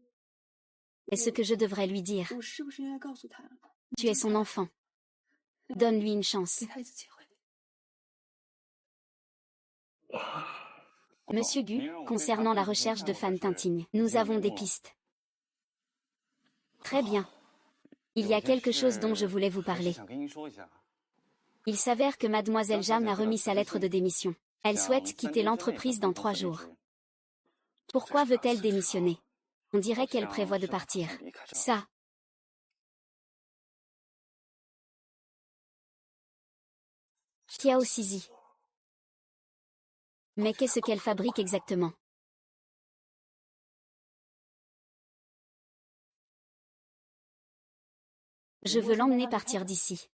Est-ce que je devrais lui dire? Tu es son enfant. Donne-lui une chance. Monsieur Gu, concernant la recherche de Fan Tintin, nous avons des pistes. Très bien. Il y a quelque chose dont je voulais vous parler. Il s'avère que Mademoiselle Jam a remis sa lettre de démission. Elle souhaite quitter l'entreprise dans 3 jours. Pourquoi veut-elle démissionner? On dirait qu'elle prévoit de partir. Ça. Kiao Sisi. Mais qu'est-ce qu'elle fabrique exactement? Je veux l'emmener partir d'ici.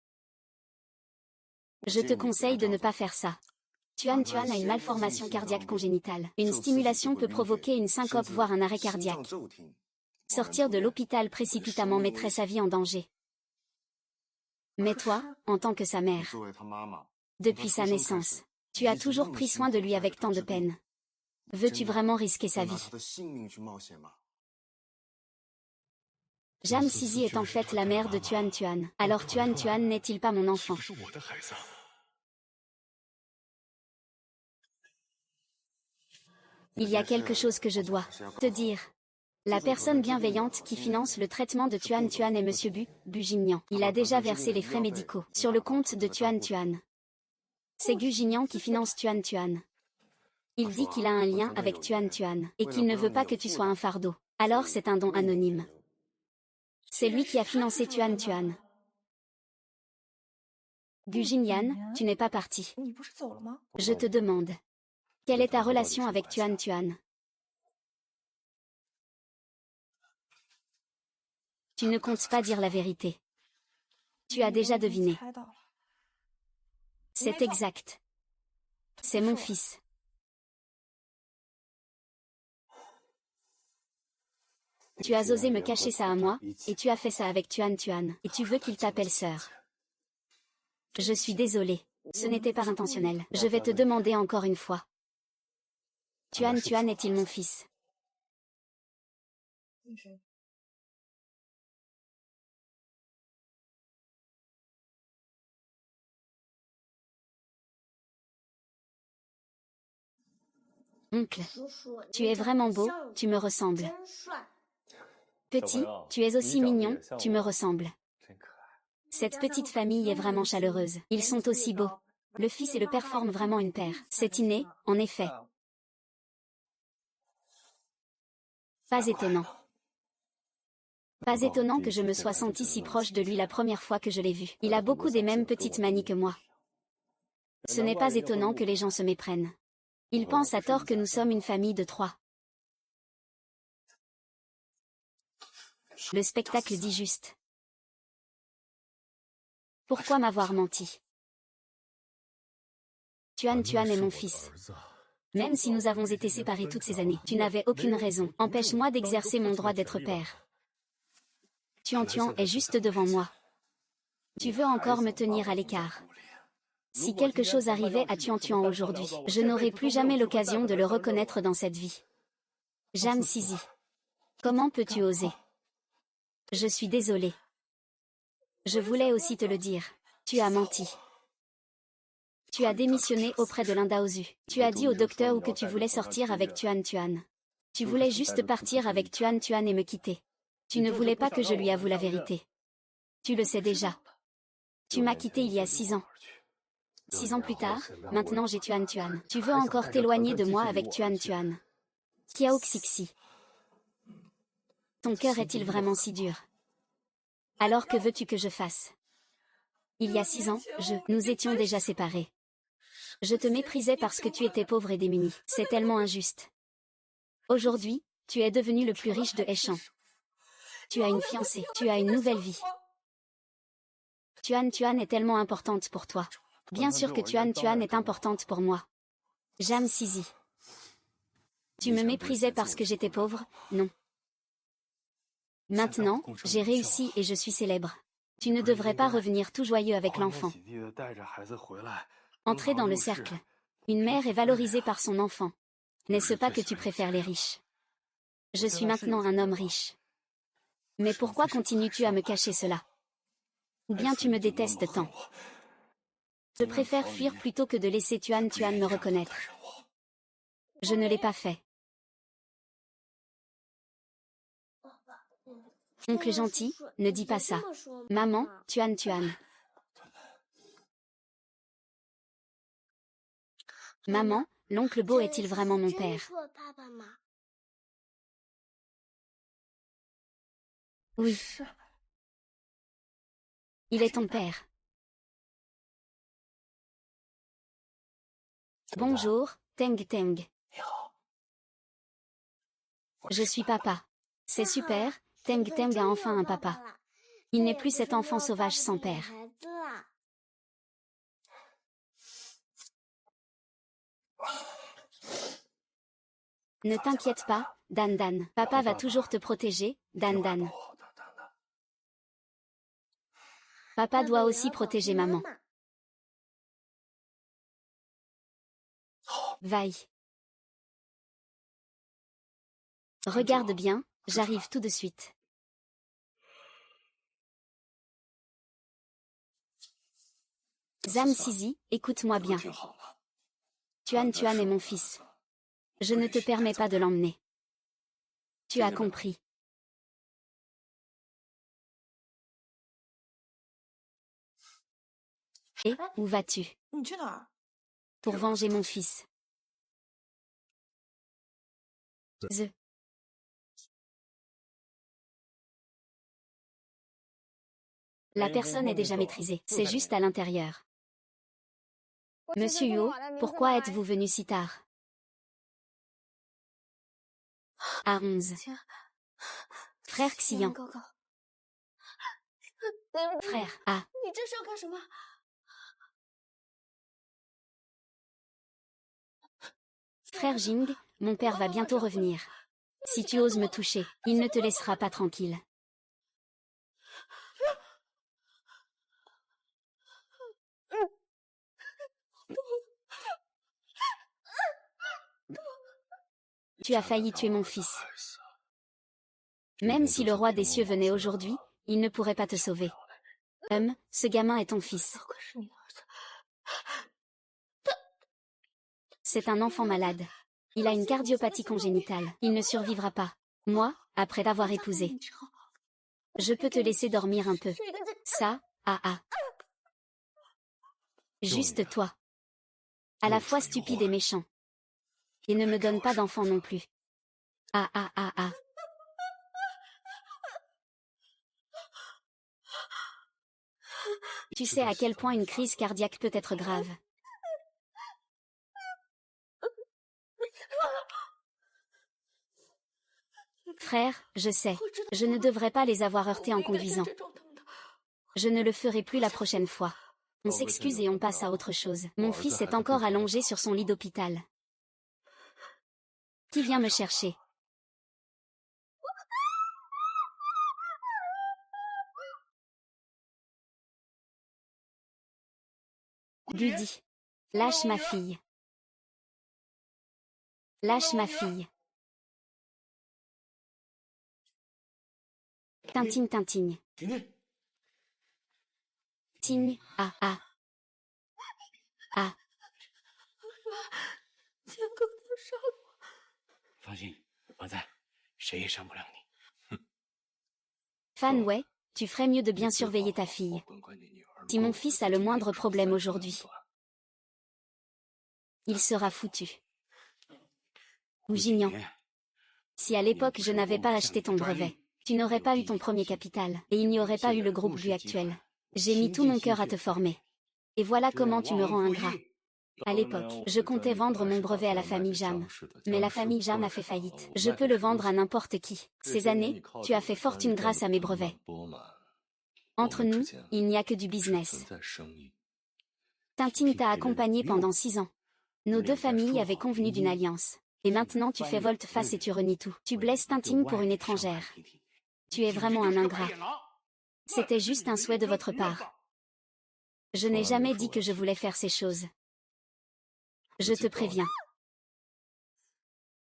Je te conseille de ne pas faire ça. Tuan a une malformation cardiaque congénitale. Une stimulation peut provoquer une syncope voire un arrêt cardiaque. Sortir de l'hôpital précipitamment mettrait sa vie en danger. Mais toi, en tant que sa mère, depuis sa naissance, tu as toujours pris soin de lui avec tant de peine. Veux-tu vraiment risquer sa vie? Jam Sisi est en fait la mère de Tuan Tuan. Alors Tuan Tuan n'est-il pas mon enfant? Il y a quelque chose que je dois te dire. La personne bienveillante qui finance le traitement de Tuan Tuan est Monsieur Bu Jingyan. Il a déjà versé les frais médicaux sur le compte de Tuan Tuan. C'est Gu Jingyan qui finance Tuan Tuan. Il dit qu'il a un lien avec Tuan Tuan et qu'il ne veut pas que tu sois un fardeau. Alors c'est un don anonyme. C'est lui qui a financé Tuan Tuan. Gu Jingyan, tu n'es pas parti. Je te demande. Quelle est ta relation avec Tuan Tuan? Tu ne comptes pas dire la vérité. Tu as déjà deviné. C'est exact. C'est mon fils. Tu as osé me cacher ça à moi, et tu as fait ça avec Tuan Tuan, et tu veux qu'il t'appelle sœur. Je suis désolée. Ce n'était pas intentionnel. Je vais te demander encore une fois. Tuan Tuan est-il mon fils? Oncle, tu es vraiment beau, tu me ressembles. Petit, tu es aussi mignon, tu me ressembles. Cette petite famille est vraiment chaleureuse. Ils sont aussi beaux. Le fils et le père forment vraiment une paire. C'est inné, en effet. Pas étonnant. Pas étonnant que je me sois sentie si proche de lui la première fois que je l'ai vu. Il a beaucoup des mêmes petites manies que moi. Ce n'est pas étonnant que les gens se méprennent. Ils pensent à tort que nous sommes une famille de 3. Le spectacle dit juste. Pourquoi m'avoir menti? Tuan Tuan est mon fils. Même si nous avons été séparés toutes ces années, tu n'avais aucune raison. Empêche-moi d'exercer mon droit d'être père. Tuan Tuan est juste devant moi. Tu veux encore me tenir à l'écart. Si quelque chose arrivait à Tuan Tuan aujourd'hui, je n'aurai plus jamais l'occasion de le reconnaître dans cette vie. Jam Sisi. Comment peux-tu oser? Je suis désolée. Je voulais aussi te le dire. Tu as menti. Tu as démissionné auprès de l'Indaozu. Tu as dit au docteur que tu voulais sortir avec Tuan Tuan. Tu voulais juste partir avec Tuan Tuan et me quitter. Tu ne voulais pas que je lui avoue la vérité. Tu le sais déjà. Tu m'as quitté il y a 6 ans. 6 ans plus tard, maintenant j'ai Tuan Tuan. Tu veux encore t'éloigner de moi avec Tuan Tuan. Kiao Xixi. Ton cœur est-il vraiment si dur? Alors que veux-tu que je fasse? Il y a 6 ans, nous étions déjà séparés. Je te méprisais parce que tu étais pauvre et démuni. C'est tellement injuste. Aujourd'hui, tu es devenu le plus riche de Heichan. Tu as une fiancée, tu as une nouvelle vie. Tuan Tuan est tellement importante pour toi. Bien sûr que Tuan Tuan est importante pour moi. Jam Sisi. Tu me méprisais parce que j'étais pauvre? Non. Maintenant, j'ai réussi et je suis célèbre. Tu ne devrais pas revenir tout joyeux avec l'enfant. Entrez dans le cercle. Une mère est valorisée par son enfant. N'est-ce pas que tu préfères les riches? Je suis maintenant un homme riche. Mais pourquoi continues-tu à me cacher cela? Ou bien tu me détestes tant? Je préfère fuir plutôt que de laisser Tuan Tuan me reconnaître. Je ne l'ai pas fait. Oncle gentil, ne dis pas ça. Maman, Tuan Tuan. Maman, l'oncle Beau est-il vraiment mon père? Oui. Il est ton père. Bonjour, Teng Teng. Je suis papa. C'est super, Teng Teng a enfin un papa. Il n'est plus cet enfant sauvage sans père. Ne t'inquiète pas, Dan Dan. Papa va toujours te protéger, Dan Dan. Papa doit aussi protéger maman. Vaille. Regarde bien, j'arrive tout de suite. Zhang Zizi, écoute-moi bien. Tuan est mon fils. Je ne te permets pas de l'emmener. Tu as compris. Et, où vas-tu? Pour venger mon fils. La personne est déjà maîtrisée, c'est juste à l'intérieur. Monsieur Huo, pourquoi êtes-vous venu si tard? À 11. Frère Xian. Frère, ah. Frère Jing, mon père va bientôt revenir. Si tu oses me toucher, il ne te laissera pas tranquille. Tu as failli tuer mon fils. Même si le roi des cieux venait aujourd'hui, il ne pourrait pas te sauver. Ce gamin est ton fils. C'est un enfant malade. Il a une cardiopathie congénitale. Il ne survivra pas. Moi, après t'avoir épousé. Je peux te laisser dormir un peu. Ça, Juste toi. À la fois stupide et méchant. Et ne me donne pas d'enfant non plus. Tu sais à quel point une crise cardiaque peut être grave. Frère, je sais. Je ne devrais pas les avoir heurtés en conduisant. Je ne le ferai plus la prochaine fois. On s'excuse et on passe à autre chose. Mon fils est encore allongé sur son lit d'hôpital. Qui vient me chercher? Buddy. Lâche ma fille. Lâche ma fille. Tintine, tintine. Tigne, ah. 放心，我在，谁也伤不了你。 Fan Wei, tu ferais mieux de bien surveiller ta fille. Si mon fils a le moindre problème aujourd'hui, il sera foutu. Ou Jignan. Si à l'époque je n'avais pas acheté ton brevet, tu n'aurais pas eu ton premier capital, et il n'y aurait pas eu le groupe Bu actuel. J'ai mis tout mon cœur à te former. Et voilà comment tu me rends ingrat. À l'époque, je comptais vendre mon brevet à la famille Jam. Mais la famille Jam a fait faillite. Je peux le vendre à n'importe qui. Ces années, tu as fait fortune grâce à mes brevets. Entre nous, il n'y a que du business. Tintine t'a accompagné pendant 6 ans. Nos deux familles avaient convenu d'une alliance. Et maintenant tu fais volte-face et tu renies tout. Tu blesses Tintine pour une étrangère. Tu es vraiment un ingrat. C'était juste un souhait de votre part. Je n'ai jamais dit que je voulais faire ces choses. Je te préviens.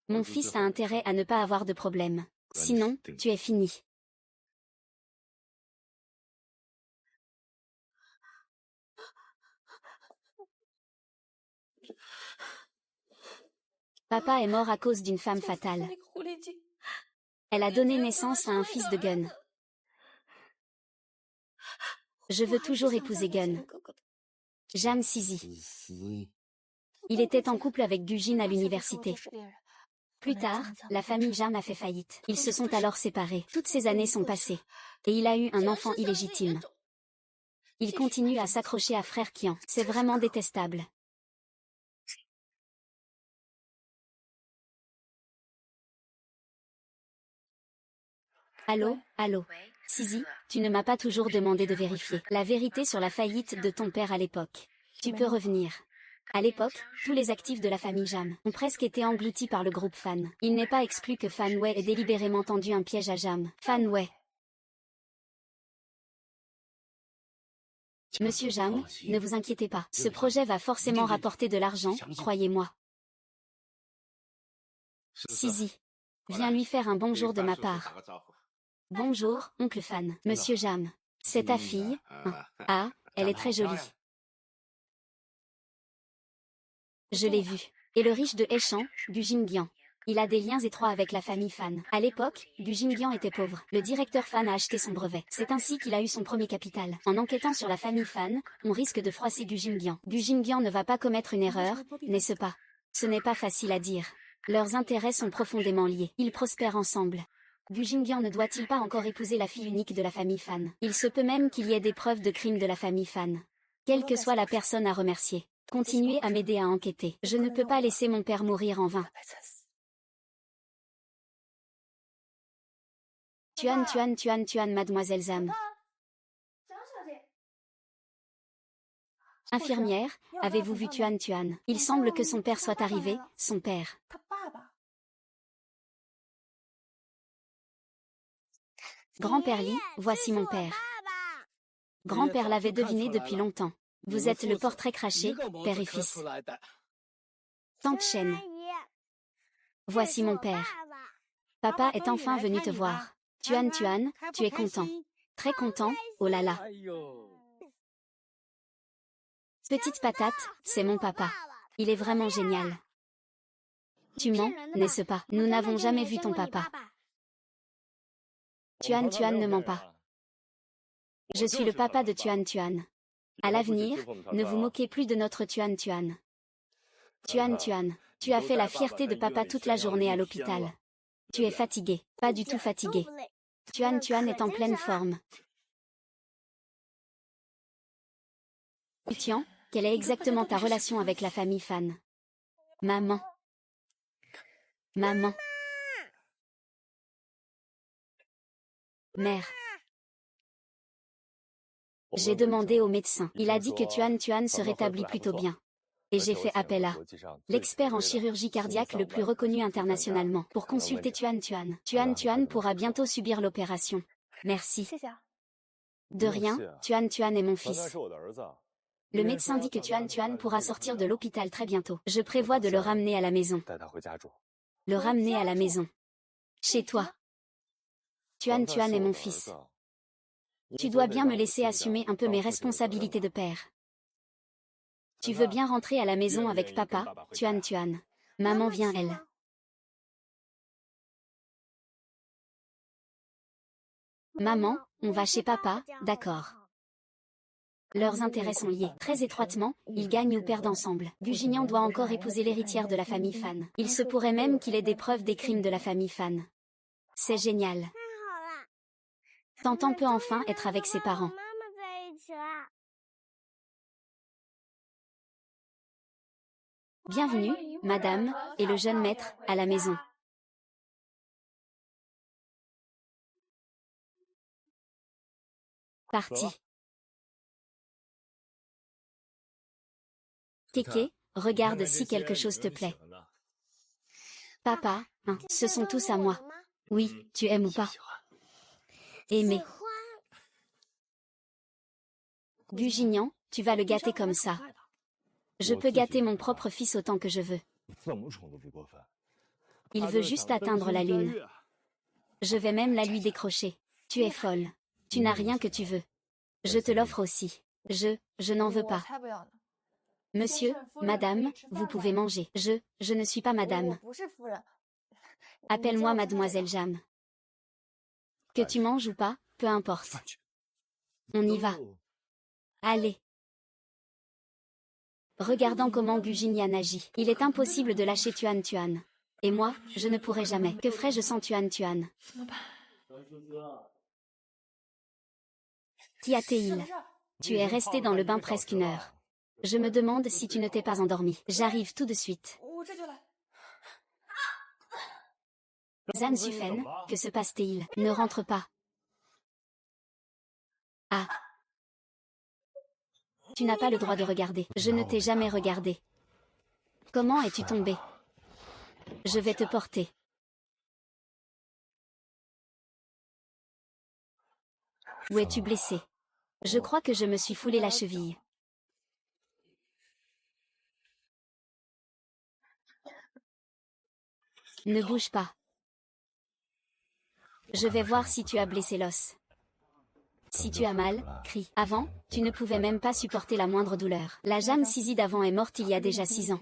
Mon fils a intérêt à ne pas avoir de problème. Sinon, tu es fini. Papa est mort à cause d'une femme fatale. Elle a donné naissance à un fils de Gun. Je veux toujours épouser Gun. Zhang Zizi. Il était en couple avec Gujin à l'université. Plus tard, la famille Jam a fait faillite. Ils se sont alors séparés. Toutes ces années sont passées. Et il a eu un enfant illégitime. Il continue à s'accrocher à frère Qian. C'est vraiment détestable. Allô, allô. Zizi, tu ne m'as pas toujours demandé de vérifier la vérité sur la faillite de ton père à l'époque. Tu peux revenir. À l'époque, tous les actifs de la famille Jam ont presque été engloutis par le groupe Fan. Il n'est pas exclu que Fan Wei ait délibérément tendu un piège à Jam. Fan Wei. Monsieur Jam, ne vous inquiétez pas. Ce projet va forcément rapporter de l'argent, croyez-moi. Sisi. Viens lui faire un bonjour de ma part. Bonjour, oncle Fan. Monsieur Jam. C'est ta fille. Ah, elle est très jolie. Je l'ai vue. Et le riche de Heichan, Gu Jingyan. Il a des liens étroits avec la famille Fan. À l'époque, Gu Jingyan était pauvre. Le directeur Fan a acheté son brevet. C'est ainsi qu'il a eu son premier capital. En enquêtant sur la famille Fan, on risque de froisser Gu Jingyan. Gu Jingyan ne va pas commettre une erreur, n'est-ce pas? Ce n'est pas facile à dire. Leurs intérêts sont profondément liés. Ils prospèrent ensemble. Gu Jingyan ne doit-il pas encore épouser la fille unique de la famille Fan? Il se peut même qu'il y ait des preuves de crimes de la famille Fan. Quelle que soit la personne à remercier, continuez à m'aider à enquêter. Je ne peux pas laisser mon père mourir en vain. Tuan, mademoiselle Zam. Infirmière, avez-vous vu Tuan? Il semble que son père soit arrivé, son père. Grand-père Li, voici mon père. Grand-père l'avait deviné depuis longtemps. Vous êtes le portrait craché, père et fils. Tante Chen. Voici mon père. Papa est enfin venu te voir. Tuan, tu es content. Très content, oh là là. Petite patate, c'est mon papa. Il est vraiment génial. Tu mens, n'est-ce pas? Nous n'avons jamais vu ton papa. Tuan ne ment pas. Je suis le papa de Tuan. À l'avenir, ne vous moquez plus de notre Tuan. Tuan, tu as fait la fierté de papa toute la journée à l'hôpital. Tu es fatigué, pas du tout fatigué. Tuan est en pleine forme. Tian, quelle est exactement ta relation avec la famille Fan? Maman. Maman. Mère. J'ai demandé au médecin. Il a dit que Tuan se rétablit plutôt bien. Et j'ai fait appel à l'expert en chirurgie cardiaque le plus reconnu internationalement pour consulter Tuan. Tuan pourra bientôt subir l'opération. Merci. De rien, Tuan est mon fils. Le médecin dit que Tuan pourra sortir de l'hôpital très bientôt. Je prévois de le ramener à la maison. Le ramener à la maison. Chez toi. Tuan est mon fils. Tu dois bien me laisser assumer un peu mes responsabilités de père. Tu veux bien rentrer à la maison avec papa, Tuan. Maman vient, elle. Maman, on va chez papa, d'accord. Leurs intérêts sont liés très étroitement, ils gagnent ou perdent ensemble. Gu Jingyan doit encore épouser l'héritière de la famille Fan. Il se pourrait même qu'il ait des preuves des crimes de la famille Fan. C'est génial. Tantan peut enfin être avec ses parents. Bienvenue, madame, et le jeune maître, à la maison. Parti. Kéké, regarde si quelque chose te plaît. Papa, ce sont tous à moi. Oui, tu aimes ou pas? Aimer. Gu Jingyan, tu vas le gâter comme ça. Je peux gâter mon propre fils autant que je veux. Il veut juste atteindre la lune. Je vais même la lui décrocher. Tu es folle. Tu n'as rien que tu veux. Je te l'offre aussi. Je n'en veux pas. Monsieur, madame, vous pouvez manger. Je ne suis pas madame. Appelle-moi mademoiselle Jam. Que tu manges ou pas, peu importe. On y va. Allez. Regardant comment Gu Jingyan agit, il est impossible de lâcher Tuan. Et moi, je ne pourrai jamais. Que ferais-je sans Tuan? Tiatéil. Tu es resté dans le bain presque une heure. Je me demande si tu ne t'es pas endormi. J'arrive tout de suite. Zan Sufen, que se passe-t-il? Ne rentre pas. Ah. Tu n'as pas le droit de regarder. Je ne t'ai jamais regardé. Comment es-tu tombé? Je vais te porter. Où es-tu blessé? Je crois que je me suis foulé la cheville. Ne bouge pas. Je vais voir si tu as blessé l'os. Si tu as mal, crie. Avant, tu ne pouvais même pas supporter la moindre douleur. La Jeanne Cizi d'avant est morte il y a déjà 6 ans.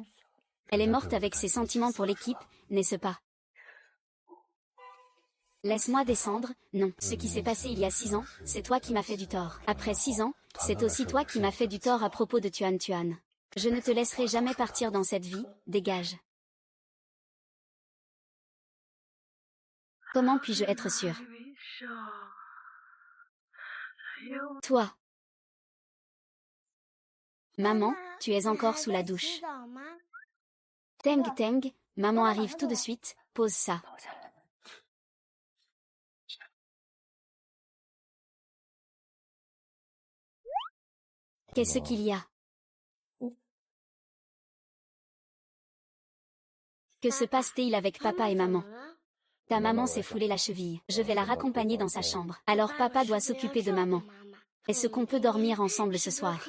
Elle est morte avec ses sentiments pour l'équipe, n'est-ce pas? Laisse-moi descendre. Non, ce qui s'est passé il y a 6 ans, c'est toi qui m'as fait du tort. Après 6 ans, c'est aussi toi qui m'as fait du tort à propos de Tuan Tuan. Je ne te laisserai jamais partir dans cette vie, dégage. Comment puis-je être sûre? Toi. Maman, tu es encore sous la douche. Teng Teng, maman arrive tout de suite, pose ça. Qu'est-ce qu'il y a? Que se passe-t-il avec papa et maman? Ta maman s'est foulé la cheville. Je vais la raccompagner dans sa chambre. Alors papa doit s'occuper de maman. Est-ce qu'on peut dormir ensemble ce soir?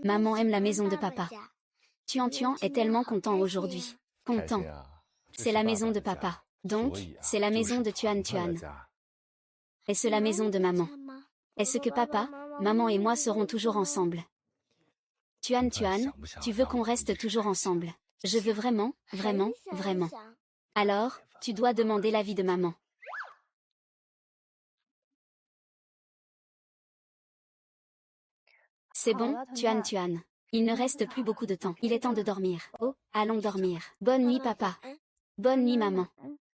Maman aime la maison de papa. Tuan Tuan est tellement content aujourd'hui. Content. C'est la maison de papa. Donc, c'est la maison de Tuan Tuan. Est-ce la maison de maman? Est-ce que papa, maman et moi serons toujours ensemble? Tuan Tuan, tu veux qu'on reste toujours ensemble? Je veux vraiment, vraiment, vraiment. Alors, tu dois demander l'avis de maman. C'est bon, Tuan Tuan. Il ne reste plus beaucoup de temps. Il est temps de dormir. Oh, allons dormir. Bonne nuit papa. Bonne nuit maman.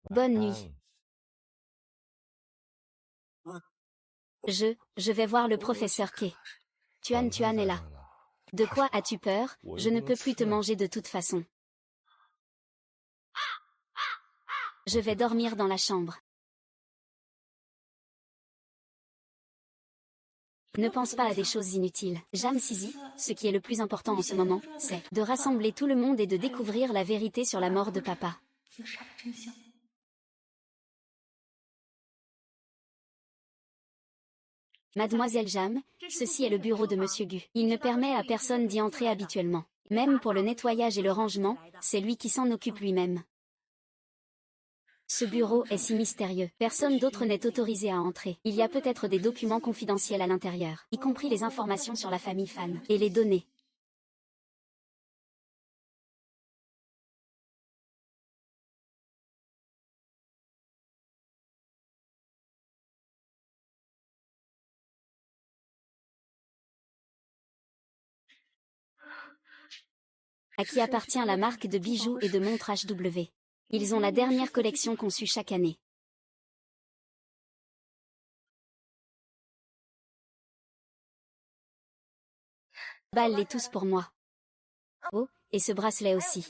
Bonne nuit. Je vais voir le professeur K. Tuan Tuan est là. De quoi as-tu peur? Je ne peux plus te manger de toute façon. Je vais dormir dans la chambre. Ne pense pas à des choses inutiles. Jeanne Cizi, ce qui est le plus important en ce moment, c'est de rassembler tout le monde et de découvrir la vérité sur la mort de papa. Mademoiselle Jam, ceci est le bureau de Monsieur Gu. Il ne permet à personne d'y entrer habituellement. Même pour le nettoyage et le rangement, c'est lui qui s'en occupe lui-même. Ce bureau est si mystérieux. Personne d'autre n'est autorisé à entrer. Il y a peut-être des documents confidentiels à l'intérieur, y compris les informations sur la famille Fan et les données. À qui appartient la marque de bijoux et de montres HW. Ils ont la dernière collection conçue chaque année. Balle-les tous pour moi. Oh, et ce bracelet aussi.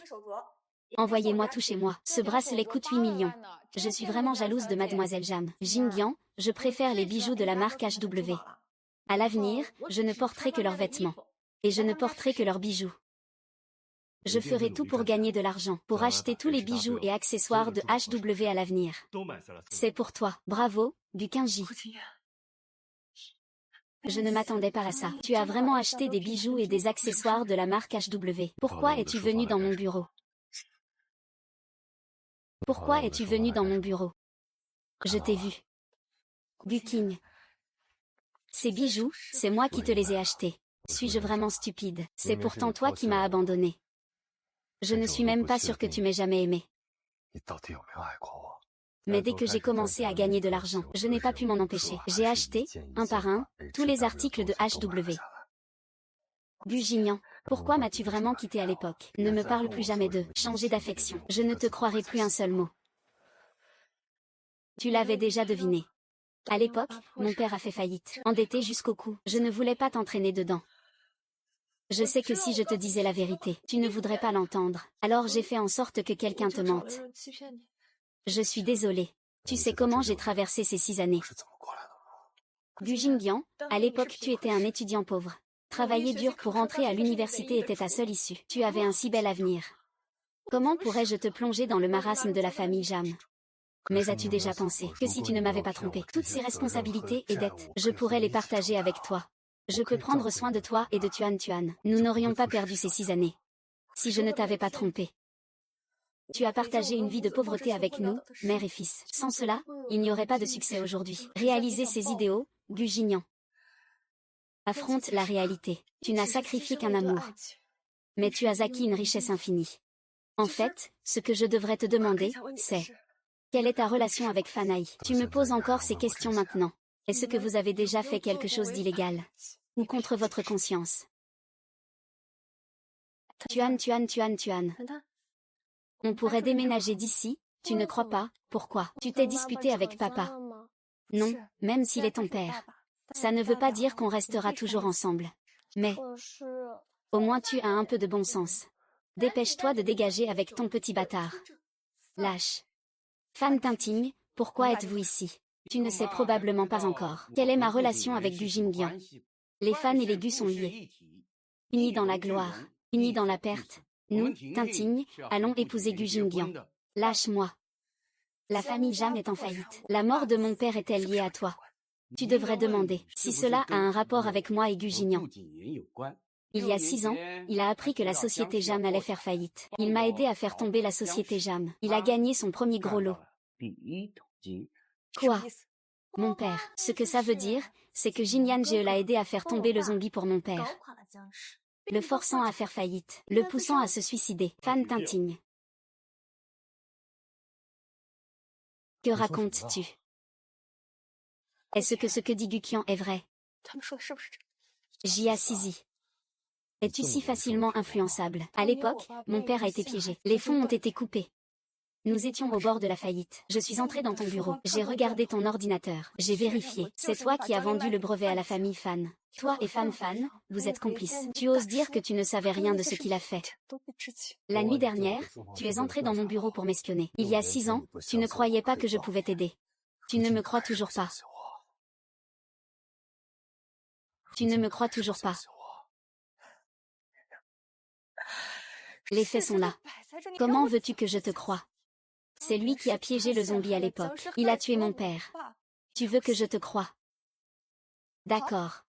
Envoyez-moi tout chez moi. Ce bracelet coûte 8 millions. Je suis vraiment jalouse de Mademoiselle Jam. Jingyan, je préfère les bijoux de la marque HW. À l'avenir, je ne porterai que leurs vêtements. Et je ne porterai que leurs bijoux. Je ferai tout pour gagner de l'argent, pour acheter tous les bijoux et accessoires de HW à l'avenir. C'est pour toi. Bravo, du Kinji. Je ne m'attendais pas à ça. Tu as vraiment acheté des bijoux et des accessoires de la marque HW. Pourquoi es-tu venu dans mon bureau? Pourquoi es-tu venu dans mon bureau? Je t'ai vu. Buking. Ces bijoux, c'est moi qui te les ai achetés. Suis-je vraiment stupide? C'est pourtant toi qui m'as abandonné. Je ne suis même pas sûre que tu m'aies jamais aimé. Mais dès que j'ai commencé à gagner de l'argent, je n'ai pas pu m'en empêcher. J'ai acheté, un par un, tous les articles de HW. Bugignan, pourquoi m'as-tu vraiment quitté à l'époque? Ne me parle plus jamais d'eux. Changer d'affection. Je ne te croirai plus un seul mot. Tu l'avais déjà deviné. À l'époque, mon père a fait faillite, endetté jusqu'au cou. Je ne voulais pas t'entraîner dedans. Je sais que si je te disais la vérité, tu ne voudrais pas l'entendre. Alors j'ai fait en sorte que quelqu'un te mente. Je suis désolée. Tu sais comment j'ai traversé ces 6 années. Bujingyan, à l'époque tu étais un étudiant pauvre. Travailler dur pour entrer à l'université était ta seule issue. Tu avais un si bel avenir. Comment pourrais-je te plonger dans le marasme de la famille Jam? Mais as-tu déjà pensé que si tu ne m'avais pas trompé, toutes ces responsabilités et dettes, je pourrais les partager avec toi? Je peux prendre soin de toi et de Tuan Tuan. Nous n'aurions pas perdu ces 6 années. Si je ne t'avais pas trompé. Tu as partagé une vie de pauvreté avec nous, mère et fils. Sans cela, il n'y aurait pas de succès aujourd'hui. Réaliser ces idéaux, Gu Jingyan. Affronte la réalité. Tu n'as sacrifié qu'un amour. Mais tu as acquis une richesse infinie. En fait, ce que je devrais te demander, c'est... Quelle est ta relation avec Fanaï? Tu me poses encore ces questions maintenant. Est-ce que vous avez déjà fait quelque chose d'illégal? Ou contre votre conscience? Tuan. On pourrait déménager d'ici, tu ne crois pas? Pourquoi? Tu t'es disputé avec papa. Non, même s'il est ton père. Ça ne veut pas dire qu'on restera toujours ensemble. Mais, au moins tu as un peu de bon sens. Dépêche-toi de dégager avec ton petit bâtard. Lâche. Fan Tinting, pourquoi êtes-vous ici? Tu ne sais probablement pas encore. Quelle est ma relation avec Gu Jingyan? Les fans et les Gu sont liés. Unis dans la gloire, unis dans la perte. Nous, Tinting, allons épouser Gu Jingyan. Lâche-moi. La famille Jam est en faillite. La mort de mon père est-elle liée à toi? Tu devrais demander si cela a un rapport avec moi et Gu Jingyan. Il y a 6 ans, il a appris que la société Jam allait faire faillite. Il m'a aidé à faire tomber la société Jam. Il a gagné son premier gros lot. Quoi? Mon père. Ce que ça veut dire, c'est que Jinyan Jie l'a aidé à faire tomber le zombie pour mon père. Le forçant à faire faillite. Le poussant à se suicider. Fan Tinting. Que racontes-tu? Est-ce que ce que dit Guqian est vrai? Jia Sizi. Es-tu si facilement influençable? À l'époque, mon père a été piégé. Les fonds ont été coupés. Nous étions au bord de la faillite. Je suis entrée dans ton bureau. J'ai regardé ton ordinateur. J'ai vérifié. C'est toi qui as vendu le brevet à la famille Fan. Toi et Fan, vous êtes complices. Tu oses dire que tu ne savais rien de ce qu'il a fait. La nuit dernière, tu es entré dans mon bureau pour m'espionner. Il y a 6 ans, tu ne croyais pas que je pouvais t'aider. Tu ne me crois toujours pas. Tu ne me crois toujours pas. Les faits sont là. Comment veux-tu que je te croie? C'est lui qui a piégé le zombie à l'époque. Il a tué mon père. Tu veux que je te croie? D'accord.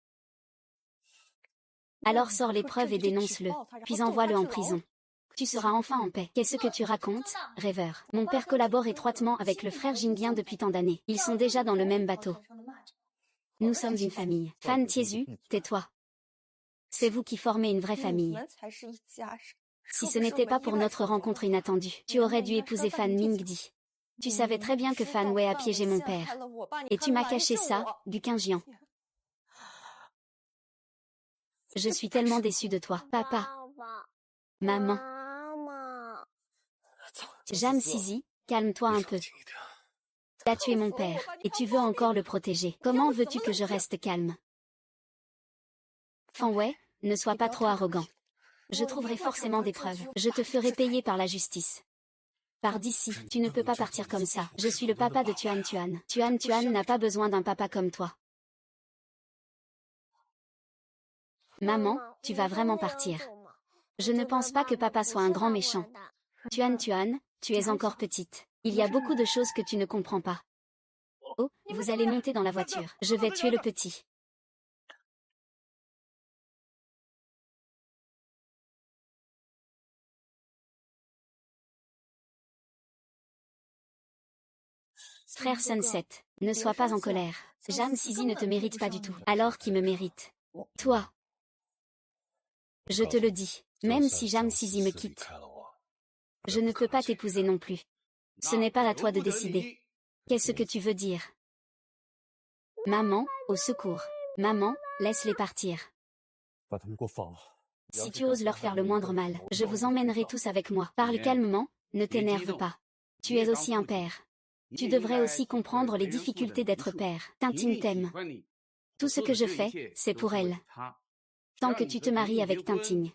Alors sors les preuves et dénonce-le, puis envoie-le en prison. Tu seras enfin en paix. Qu'est-ce que tu racontes, rêveur? Mon père collabore étroitement avec le frère Jingyan depuis tant d'années. Ils sont déjà dans le même bateau. Nous sommes une famille. Fan Tiezu, tais-toi. C'est vous qui formez une vraie famille. Si ce n'était pas pour notre rencontre inattendue, tu aurais dû épouser Fan Mingdi. Tu savais très bien que Fan Wei a piégé mon père. Et tu m'as caché ça, du Qingjian. Je suis tellement déçue de toi. Papa. Maman. Jam Sizi, calme-toi un peu. Tu as tué mon père, et tu veux encore le protéger. Comment veux-tu que je reste calme? Fan Wei, ne sois pas trop arrogant. Je trouverai forcément des preuves. Je te ferai payer par la justice. Pars d'ici, tu ne peux pas partir comme ça. Je suis le papa de Tuan Tuan. Tuan Tuan n'a pas besoin d'un papa comme toi. Maman, tu vas vraiment partir. Je ne pense pas que papa soit un grand méchant. Tuan Tuan, tu es encore petite. Il y a beaucoup de choses que tu ne comprends pas. Oh, vous allez monter dans la voiture. Je vais tuer le petit. Frère Sunset, ne sois pas en colère. Jam Sizi ne te mérite pas du tout. Alors qui me mérite? Toi. Je te le dis, même si Jam Sizi me quitte. Je ne peux pas t'épouser non plus. Ce n'est pas à toi de décider. Qu'est-ce que tu veux dire? Maman, au secours. Maman, laisse-les partir. Si tu oses leur faire le moindre mal, je vous emmènerai tous avec moi. Parle calmement, ne t'énerve pas. Tu es aussi un père. Tu devrais aussi comprendre les difficultés d'être père. Tintin t'aime. Tout ce que je fais, c'est pour elle. Tant que tu te maries avec Tintin.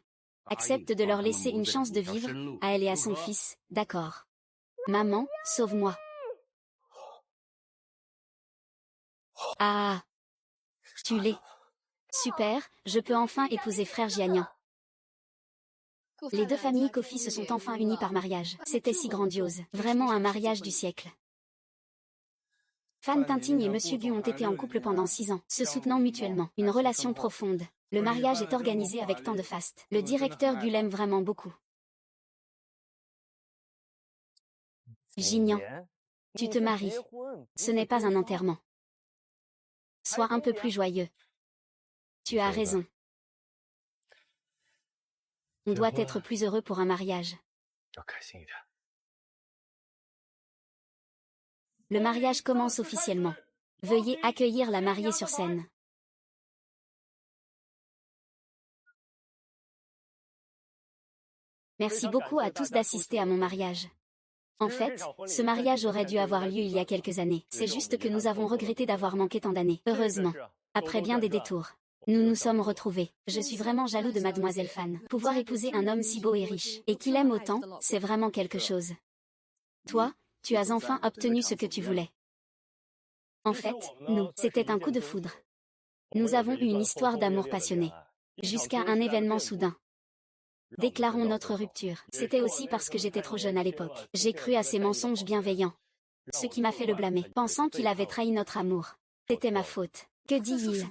Accepte de leur laisser une chance de vivre, à elle et à son fils, d'accord. Maman, sauve-moi. Ah. Tue-les. Super, je peux enfin épouser frère Jianian. Les deux familles Kofi se sont enfin unies par mariage. C'était si grandiose. Vraiment un mariage du siècle. Fan Tintin et Monsieur Gu ont été en couple pendant 6 ans, se soutenant mutuellement. Une relation profonde. Le mariage est organisé avec tant de faste. Le directeur Gu l'aime vraiment beaucoup. Jinian, tu te maries. Ce n'est pas un enterrement. Sois un peu plus joyeux. Tu as raison. On doit être plus heureux pour un mariage. Le mariage commence officiellement. Veuillez accueillir la mariée sur scène. Merci beaucoup à tous d'assister à mon mariage. En fait, ce mariage aurait dû avoir lieu il y a quelques années. C'est juste que nous avons regretté d'avoir manqué tant d'années. Heureusement, après bien des détours, nous nous sommes retrouvés. Je suis vraiment jaloux de Mademoiselle Fan. Pouvoir épouser un homme si beau et riche, et qu'il aime autant, c'est vraiment quelque chose. Toi, tu as enfin obtenu ce que tu voulais. En fait, nous, c'était un coup de foudre. Nous avons eu une histoire d'amour passionné. Jusqu'à un événement soudain. Déclarons notre rupture. C'était aussi parce que j'étais trop jeune à l'époque. J'ai cru à ses mensonges bienveillants. Ce qui m'a fait le blâmer, pensant qu'il avait trahi notre amour. C'était ma faute. Que dit-il?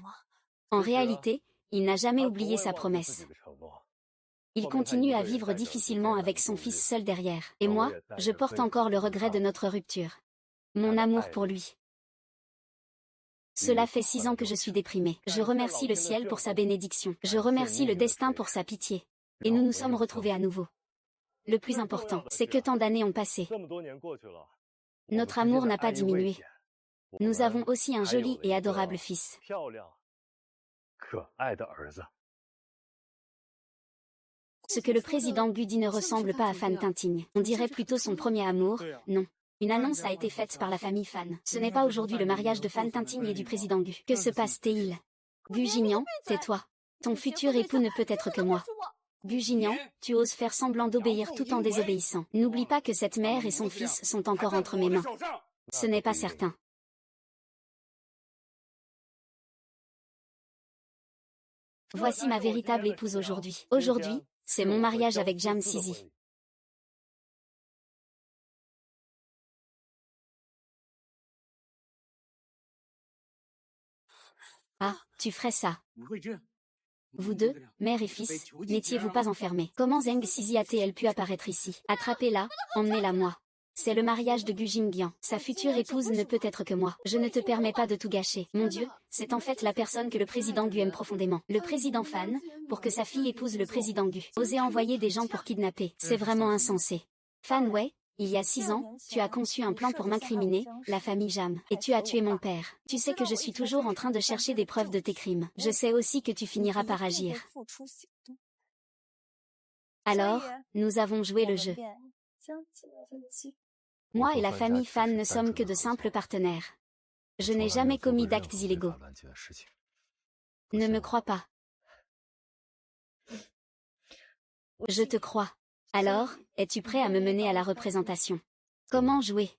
En réalité, il n'a jamais oublié sa promesse. Il continue à vivre difficilement avec son fils seul derrière. Et moi, je porte encore le regret de notre rupture. Mon amour pour lui. Cela fait 6 ans que je suis déprimée. Je remercie le ciel pour sa bénédiction. Je remercie le destin pour sa pitié. Et nous nous sommes retrouvés à nouveau. Le plus important, c'est que tant d'années ont passé. Notre amour n'a pas diminué. Nous avons aussi un joli et adorable fils. Ce que le président Gu dit ne ressemble pas à Fan Tintin. On dirait plutôt son premier amour, non. Une annonce a été faite par la famille Fan. Ce n'est pas aujourd'hui le mariage de Fan Tintin et du président Gu. Que se passe-t-il? Gu Jinian, tais-toi. Ton futur époux ne peut être que moi. Gu Jinian, tu oses faire semblant d'obéir tout en désobéissant. N'oublie pas que cette mère et son fils sont encore entre mes mains. Ce n'est pas certain. Voici ma véritable épouse aujourd'hui. Aujourd'hui, c'est mon mariage avec Jam Sisi. Ah, tu ferais ça. Vous deux, mère et fils, n'étiez-vous pas enfermés? Comment Zheng Sisi a-t-elle pu apparaître ici? Attrapez-la, emmenez-la moi. C'est le mariage de Gu Jingyan. Sa future épouse ne peut être que moi. Je ne te permets pas de tout gâcher. Mon Dieu, c'est en fait la personne que le président Gu aime profondément. Le président Fan, pour que sa fille épouse le président Gu. Oser envoyer des gens pour kidnapper, c'est vraiment insensé. Fan Wei, il y a 6 ans, tu as conçu un plan pour m'incriminer, la famille Jam, et tu as tué mon père. Tu sais que je suis toujours en train de chercher des preuves de tes crimes. Je sais aussi que tu finiras par agir. Alors, nous avons joué le jeu. Moi et la famille Fan ne sommes que de simples partenaires. Je n'ai jamais commis d'actes illégaux. Ne me crois pas. Je te crois. Alors, es-tu prêt à me mener à la représentation? Comment jouer?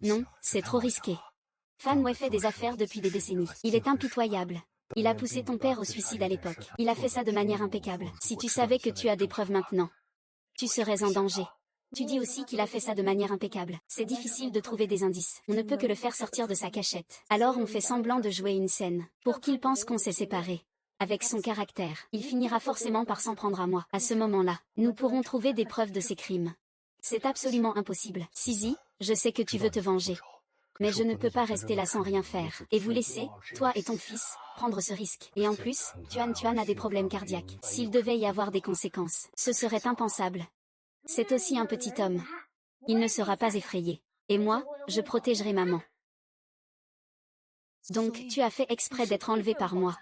Non, c'est trop risqué. Fan Wei fait des affaires depuis des décennies. Il est impitoyable. Il a poussé ton père au suicide à l'époque. Il a fait ça de manière impeccable. Si tu savais que tu as des preuves maintenant, tu serais en danger. Tu dis aussi qu'il a fait ça de manière impeccable. C'est difficile de trouver des indices. On ne peut que le faire sortir de sa cachette. Alors on fait semblant de jouer une scène, pour qu'il pense qu'on s'est séparés. Avec son caractère, il finira forcément par s'en prendre à moi. À ce moment-là, nous pourrons trouver des preuves de ses crimes. C'est absolument impossible. Sisi, je sais que tu veux te venger. Mais je ne peux pas rester là sans rien faire. Et vous laisser, toi et ton fils, prendre ce risque. Et en plus, Tuan a des problèmes cardiaques. S'il devait y avoir des conséquences, ce serait impensable. C'est aussi un petit homme. Il ne sera pas effrayé. Et moi, je protégerai maman. Donc tu as fait exprès d'être enlevé par moi.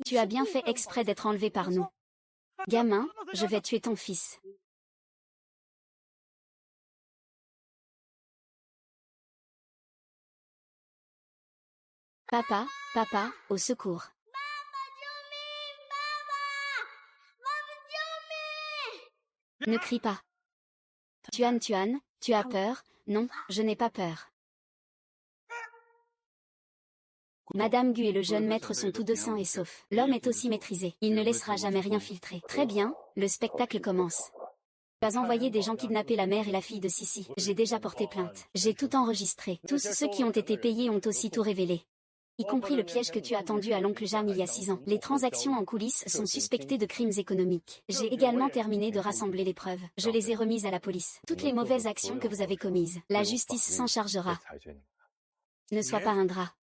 Tu as bien fait exprès d'être enlevé par nous. Gamin, je vais tuer ton fils. Papa, papa, au secours. Ne crie pas. Tuan, tu as peur? Non, je n'ai pas peur. Madame Gu et le jeune maître sont tous deux sains et saufs. L'homme est aussi maîtrisé. Il ne laissera jamais rien filtrer. Très bien, le spectacle commence. Tu as envoyé des gens kidnapper la mère et la fille de Sissi. J'ai déjà porté plainte. J'ai tout enregistré. Tous ceux qui ont été payés ont aussi tout révélé. Y compris le piège que tu as tendu à l'oncle Jam il y a 6 ans. Les transactions en coulisses sont suspectées de crimes économiques. J'ai également terminé de rassembler les preuves. Je les ai remises à la police. Toutes les mauvaises actions que vous avez commises, la justice s'en chargera. Ne sois pas ingrat.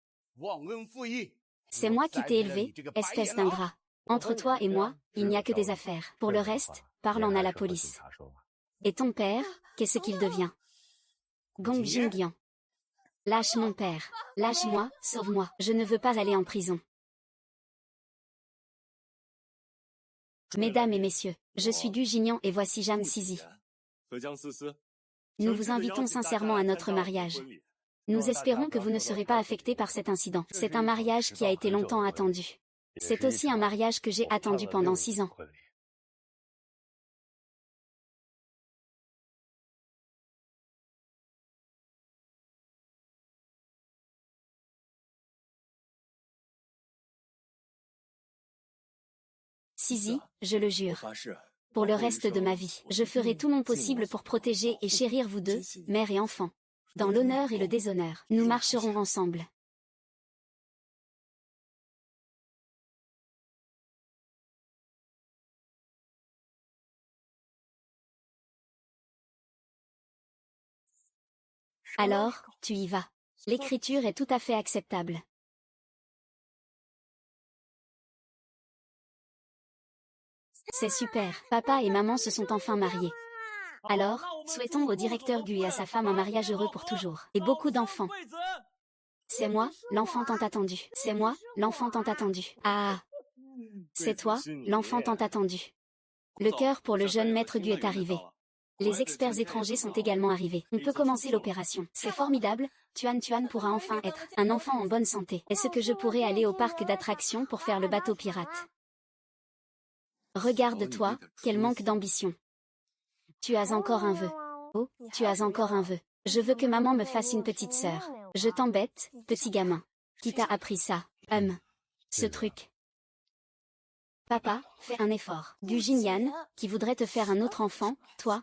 C'est moi qui t'ai élevé, espèce d'ingrat. Entre toi et moi, il n'y a que des affaires. Pour le reste, parlons à la police. Et ton père, qu'est-ce qu'il devient? Gong Jingyan. Lâche mon père. Lâche-moi, sauve-moi. Je ne veux pas aller en prison. Mesdames et messieurs, je suis Gu Jingyan et voici Jam Sisi. Nous vous invitons sincèrement à notre mariage. Nous espérons que vous ne serez pas affectés par cet incident. C'est un mariage qui a été longtemps attendu. C'est aussi un mariage que j'ai attendu pendant 6 ans. Sisi, je le jure. Pour le reste de ma vie, je ferai tout mon possible pour protéger et chérir vous deux, mère et enfant. Dans l'honneur et le déshonneur, nous marcherons ensemble. Alors, tu y vas. L'écriture est tout à fait acceptable. C'est super, papa et maman se sont enfin mariés. Alors, souhaitons au directeur Gu et à sa femme un mariage heureux pour toujours, et beaucoup d'enfants. C'est moi, l'enfant tant attendu. C'est moi, l'enfant tant attendu. Ah! C'est toi, l'enfant tant attendu. Le cœur pour le jeune maître Gu est arrivé. Les experts étrangers sont également arrivés. On peut commencer l'opération. C'est formidable, Tuan pourra enfin être un enfant en bonne santé. Est-ce que je pourrais aller au parc d'attractions pour faire le bateau pirate? Regarde-toi, quel manque d'ambition. Tu as encore un vœu. Oh, tu as encore un vœu. Je veux que maman me fasse une petite sœur. Je t'embête, petit gamin. Qui t'a appris ça? Ce truc. Papa, fais un effort. Gu Jingyan, qui voudrait te faire un autre enfant, toi,